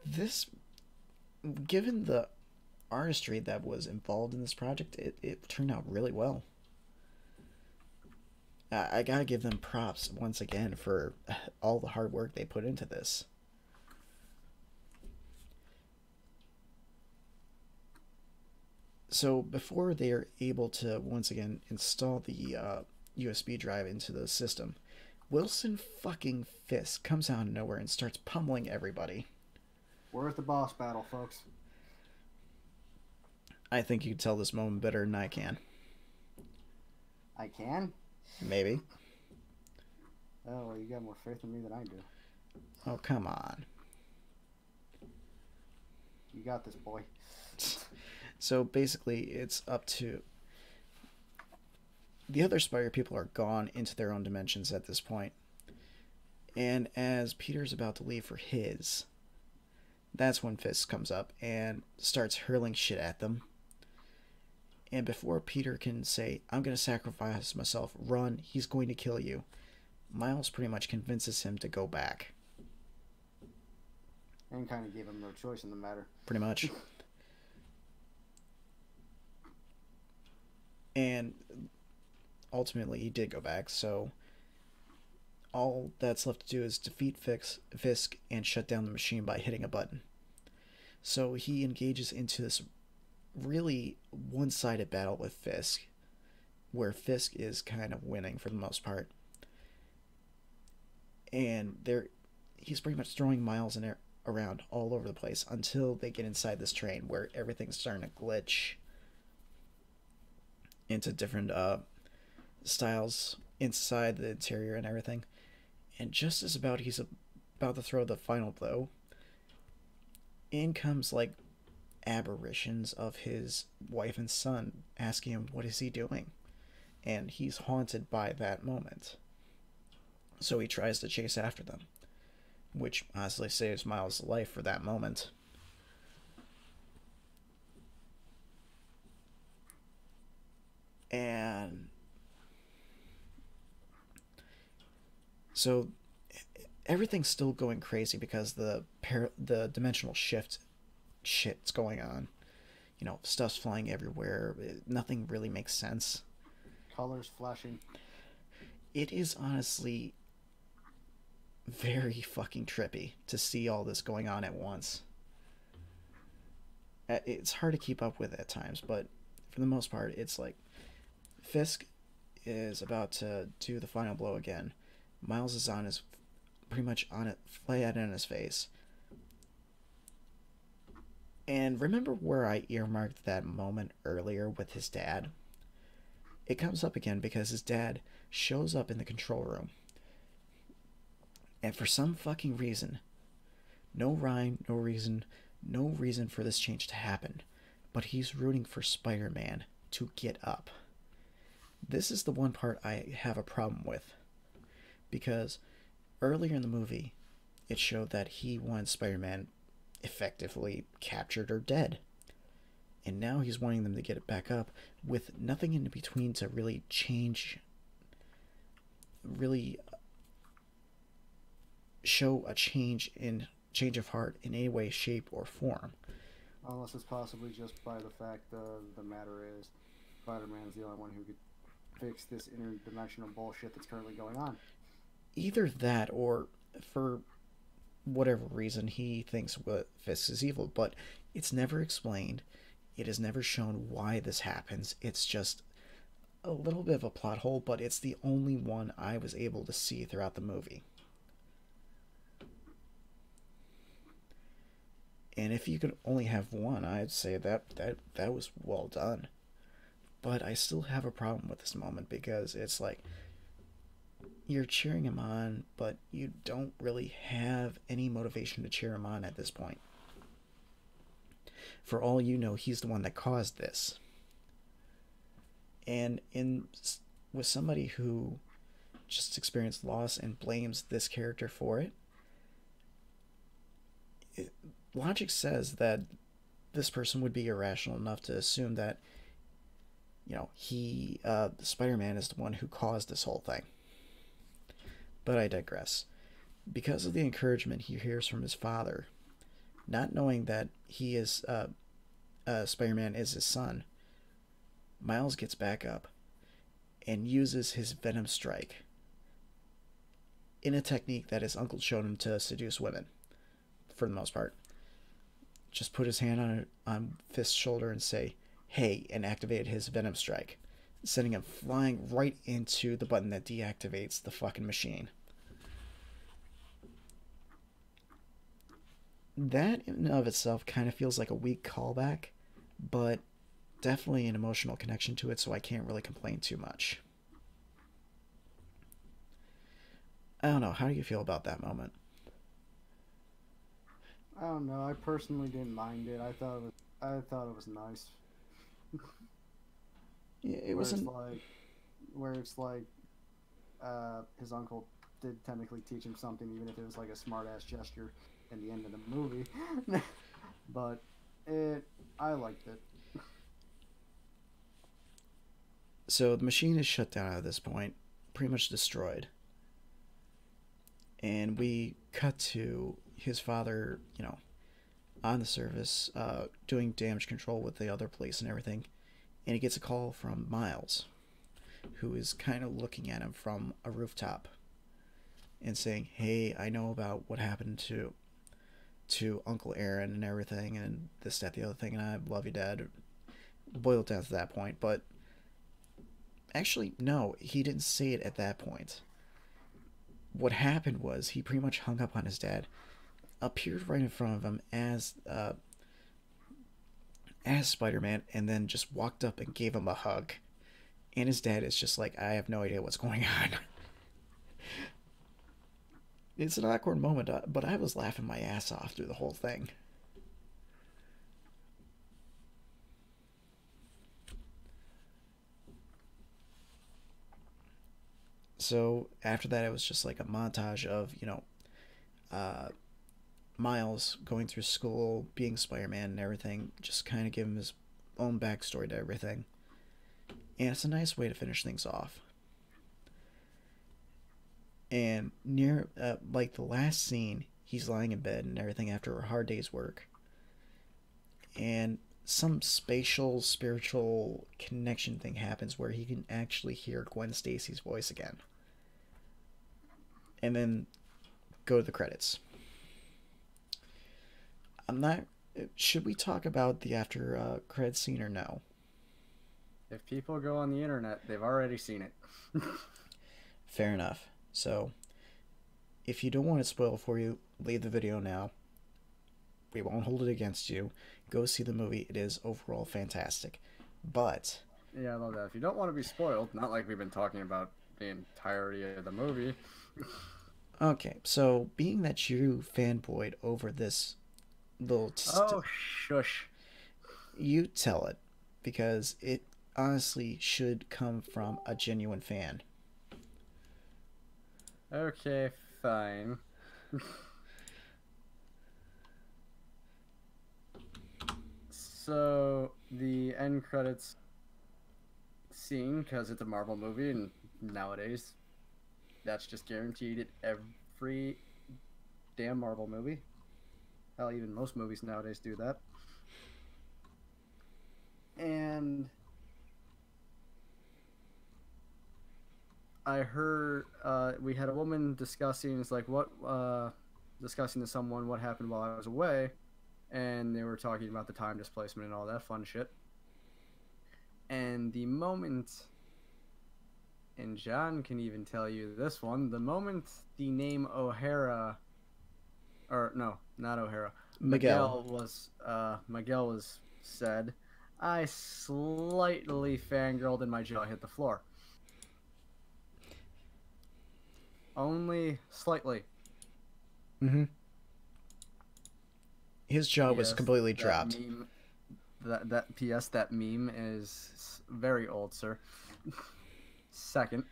This, given the artistry that was involved in this project, it turned out really well. I gotta give them props once again for all the hard work they put into this. So before they're able to once again install the USB drive into the system, Wilson fucking Fisk comes out of nowhere and starts pummeling everybody. We're at the boss battle, folks. I think you can tell this moment better than I can. I can? Maybe. Oh, well, you got more faith in me than I do. Oh, come on. You got this, boy. So basically, it's up to... The other Spire people are gone into their own dimensions at this point. And as Peter's about to leave for his, that's when Fisk comes up and starts hurling shit at them. And before Peter can say, I'm going to sacrifice myself, run, he's going to kill you, Miles pretty much convinces him to go back. And kind of gave him no choice in the matter. Pretty much. And ultimately he did go back, so all that's left to do is defeat Fisk and shut down the machine by hitting a button. So he engages into this really one-sided battle with Fisk, where Fisk is kind of winning for the most part, and he's pretty much throwing Miles in there around all over the place until they get inside this train where everything's starting to glitch into different styles inside the interior and everything. And just as he's about to throw the final blow, in comes like aberrations of his wife and son asking him what is he doing, and he's haunted by that moment. So he tries to chase after them, which honestly saves Miles' life for that moment. And so everything's still going crazy because the dimensional shift shit's going on. You know, stuff's flying everywhere. Nothing really makes sense. Colors flashing. It is honestly very fucking trippy to see all this going on at once. It's hard to keep up with at times, but for the most part, it's like Fisk is about to do the final blow again. Miles is on his pretty much on it, flat in his face. And remember where I earmarked that moment earlier with his dad? It comes up again because his dad shows up in the control room. And for some fucking reason, no rhyme, no reason for this change to happen, but he's rooting for Spider-Man to get up. This is the one part I have a problem with, because earlier in the movie, it showed that he wanted Spider-Man effectively captured or dead. And now he's wanting them to get it back up with nothing in between to really show a change of heart in any way, shape, or form. Unless it's possibly just by the fact the matter is Spider-Man's the only one who could fix this interdimensional bullshit that's currently going on. Either that, or for whatever reason he thinks Fisk is evil, but it's never explained. It is never shown why this happens. It's just a little bit of a plot hole, but it's the only one I was able to see throughout the movie. And if you could only have one, I'd say that was well done. But I still have a problem with this moment because it's like you're cheering him on, but you don't really have any motivation to cheer him on at this point. For all you know, he's the one that caused this. And with somebody who just experienced loss and blames this character for it, logic says that this person would be irrational enough to assume that, you know, Spider-Man is the one who caused this whole thing. But I digress. Because of the encouragement he hears from his father, not knowing that Spider-Man is his son, Miles gets back up and uses his Venom Strike in a technique that his uncle showed him to seduce women, for the most part. Just put his hand on Fisk's shoulder and say, "Hey," and activated his Venom Strike, sending him flying right into the button that deactivates the fucking machine. That in and of itself kind of feels like a weak callback, but definitely an emotional connection to it, so I can't really complain too much. I don't know, how do you feel about that moment? I don't know. I personally didn't mind it. I thought it was nice. Yeah, it wasn't where it's like his uncle did technically teach him something, even if it was like a smart ass gesture in the end of the movie. But I liked it. So the machine is shut down at this point, pretty much destroyed. And we cut to his father, you know, on the surface, doing damage control with the other police and everything. And he gets a call from Miles, who is kind of looking at him from a rooftop and saying, "Hey, I know about what happened to to Uncle Aaron and everything, and this, that, the other thing, and I love you, Dad. Boiled down to that point, but actually, no, he didn't say it at that point. What happened was he pretty much hung up on his dad, appeared right in front of him as Spider-Man, and then just walked up and gave him a hug. And his dad is just like, I have no idea what's going on. It's an awkward moment, but I was laughing my ass off through the whole thing. So after that, it was just like a montage of, uh, Miles going through school, being Spider-Man and everything, just kind of give him his own backstory to everything. And it's a nice way to finish things off. And near, like the last scene, he's lying in bed and everything after a hard day's work. And some spatial, spiritual connection thing happens where he can actually hear Gwen Stacy's voice again. And then go to the credits. I'm not. Should we talk about the after credit scene or no? If people go on the internet, they've already seen it. Fair enough. So, if you don't want it spoiled for you, leave the video now. We won't hold it against you. Go see the movie. It is overall fantastic. But Yeah, I love that. If you don't want to be spoiled, not like we've been talking about the entirety of the movie. okay, so being that you fanboyed over this little, Oh, shush. you tell it because it honestly should come from a genuine fan. Okay, fine. So, the end credits scene, because it's a Marvel movie, and nowadays, that's just guaranteed at every damn Marvel movie. Hell, even most movies nowadays do that. And I heard we had a woman discussing, it's like, discussing to someone what happened while I was away, and they were talking about the time displacement and all that fun shit. And the moment, and John can even tell you this one, the moment the name O'Hara, or no, not O'Hara, Miguel. Miguel was said, I slightly fangirled and my jaw hit the floor. Only slightly. Mm-hmm. His jaw was Yes, completely that dropped. meme, that P.S. That meme is very old, sir. Second.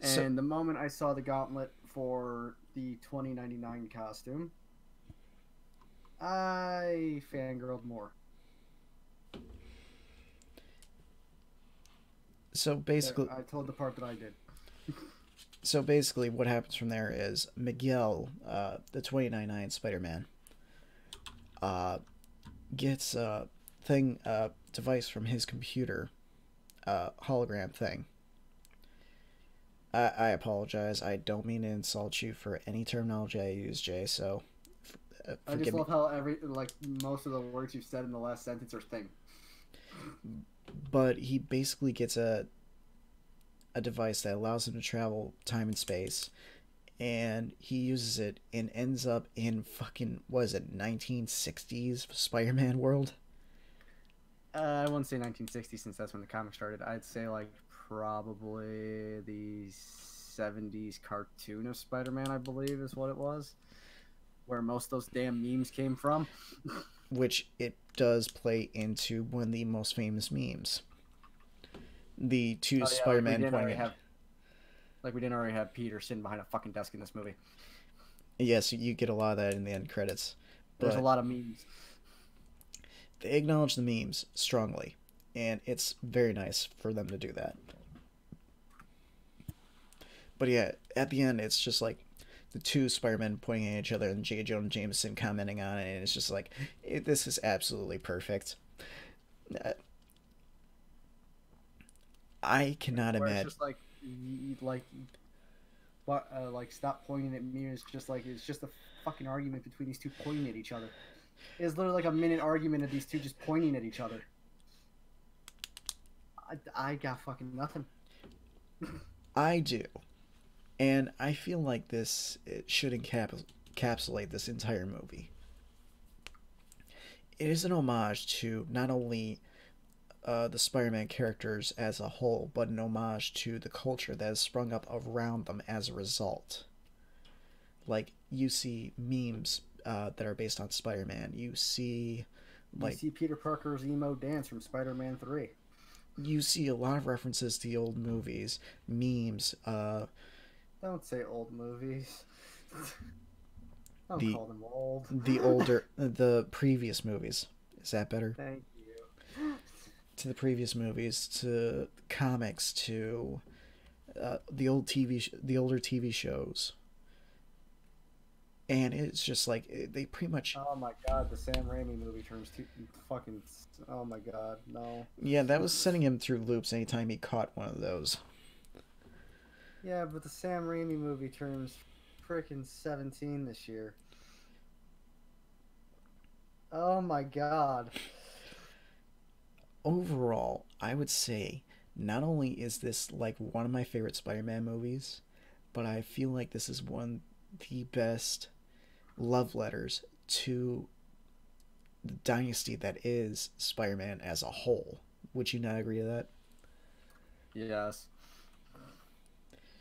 So- And the moment I saw the gauntlet for the 2099 costume, I fangirled more. So basically, I told the part that I did. what happens from there is Miguel, the 2099 Spider-Man, gets a device from his computer, hologram thing. I apologize. I don't mean to insult you for any terminology I use, Jay. So, I just forgive me. love how most of the words you've said in the last sentence are thing. But he basically gets a device that allows him to travel time and space, and he uses it and ends up in fucking, what is it, 1960s Spider-Man world. I wouldn't say 1960 since that's when the comic started. I'd say like probably the 70s cartoon of Spider-Man, I believe is what it was, where most of those damn memes came from. Which it does play into one of the most famous memes. The two Spider-Man pointing at... Like we didn't already have Peter sitting behind a fucking desk in this movie. Yes, you get a lot of that in the end credits. There's But a lot of memes. they acknowledge the memes strongly, and it's very nice for them to do that. But yeah, at the end, it's just like the two Spider-Men pointing at each other and J. Jonah Jameson commenting on it, and it's just like, this is absolutely perfect. I cannot Where imagine. it's just like But like, stop pointing at me. It's just a fucking argument between these two pointing at each other. It's literally like a minute argument of these two just pointing at each other. I got fucking nothing. I do. And I feel like this it should encapsulate this entire movie. It is an homage to not only the Spider Man characters as a whole, but an homage to the culture that has sprung up around them as a result. Like, you see memes that are based on Spider Man. You see, You like, see Peter Parker's emo dance from Spider-Man 3. you see a lot of references to the old movies, memes, Don't say old movies. Don't the call them old. the previous movies. Is that better? Thank you. To the previous movies, to comics, to the older TV shows, and it's just like they pretty much. Oh my god, the Sam Raimi movie turns too fucking. Oh my god, no. Yeah, that was sending him through loops anytime he caught one of those. Yeah, but the Sam Raimi movie turns freaking 17 this year. Oh my god. Overall, I would say not only is this like one of my favorite Spider-Man movies, but I feel like this is one of the best love letters to the dynasty that is Spider-Man as a whole. Would you not agree to that? Yes.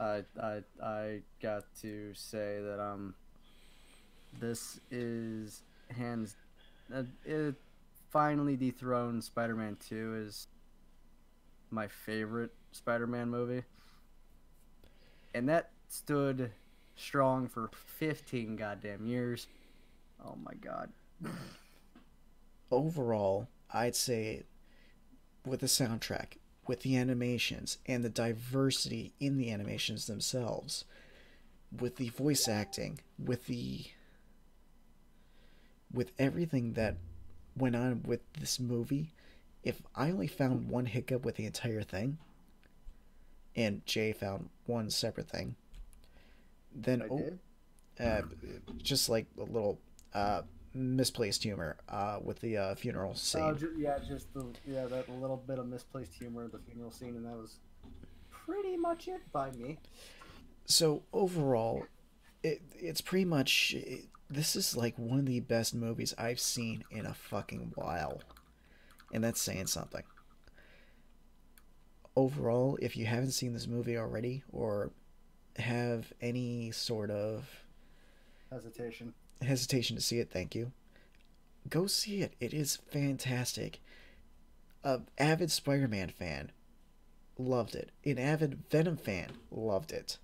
I got to say that this is hands it finally dethroned Spider-Man 2 as my favorite Spider-Man movie. And that stood strong for 15 goddamn years. Oh my god. Overall, I'd say with the soundtrack, with the animations, and the diversity in the animations themselves, with the voice acting, with everything that went on with this movie, if I only found one hiccup with the entire thing, and Jay found one separate thing, then I did? uh, just like a little misplaced humor with the funeral scene. Yeah, just that little bit of misplaced humor at the funeral scene, and that was pretty much it by me. So overall, it's pretty much this is like one of the best movies I've seen in a fucking while, and that's saying something. Overall, if you haven't seen this movie already or have any sort of Hesitation. hesitation to see it, thank you. Go see it. It is fantastic. A avid Spider-Man fan loved it. An avid Venom fan loved it.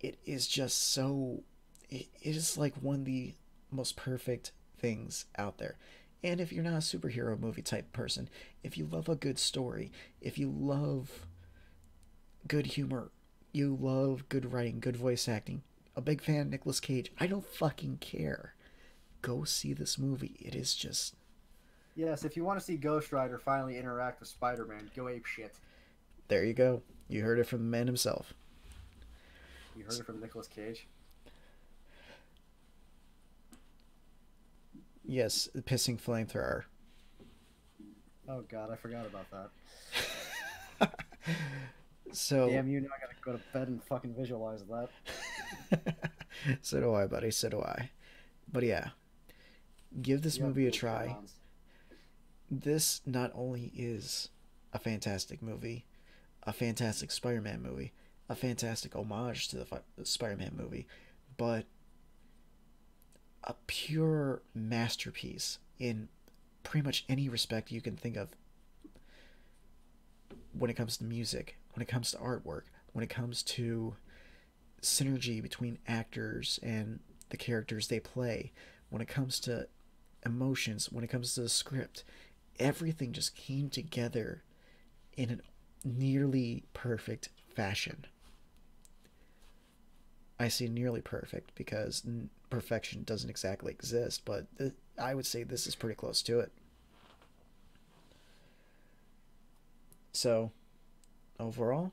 It is just so. It is like one of the most perfect things out there. And if you're not a superhero movie type person, if you love a good story, if you love good humor, you love good writing, good voice acting, a big fan of Nicolas Cage, I don't fucking care. Go see this movie. It is just. Yes, if you want to see Ghost Rider finally interact with Spider-Man, go ape shit. There you go. You heard it from the man himself. You heard it from Nicolas Cage. Yes, the pissing flamethrower. Oh god, I forgot about that. So. Damn you, now I gotta go to bed and fucking visualize that. So do I, buddy. So do I. But yeah, give this You have movie a blue try. crayons. This not only is a fantastic movie, a fantastic Spider-Man movie, a fantastic homage to the Spider-Man movie, but a pure masterpiece in pretty much any respect you can think of when it comes to music, when it comes to artwork, when it comes to synergy between actors and the characters they play, when it comes to emotions, when it comes to the script. Everything just came together in a nearly perfect fashion. I say nearly perfect because perfection doesn't exactly exist, but I would say this is pretty close to it. So, overall,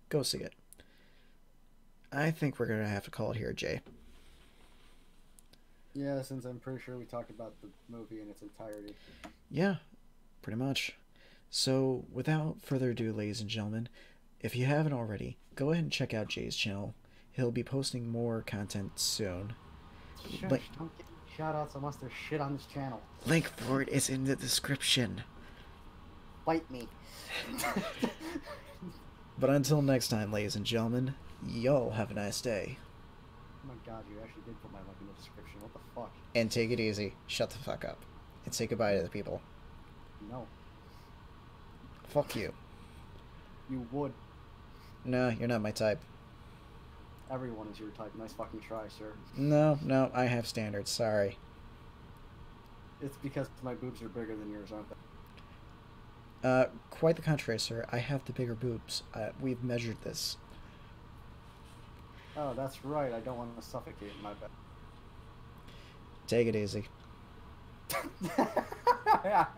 go see it. I think we're gonna have to call it here, Jay. Yeah, since I'm pretty sure we talked about the movie in its entirety. Yeah, pretty much. So, without further ado, ladies and gentlemen, if you haven't already, go ahead and check out Jay's channel. He'll be posting more content soon. Shush, don't give me shoutouts unless there's shit on this channel. Link for it is in the description. Bite me. But until next time, ladies and gentlemen, y'all have a nice day. Oh my god, you actually did put my link in the description. What the fuck? And take it easy. Shut the fuck up. And say goodbye to the people. No. Fuck you. You would. No, you're not my type. Everyone is your type. Nice fucking try, sir. No, I have standards. Sorry. It's because my boobs are bigger than yours, aren't they? Quite the contrary, sir. I have the bigger boobs. We've measured this. Oh, that's right. I don't want to suffocate in my bed. Take it easy.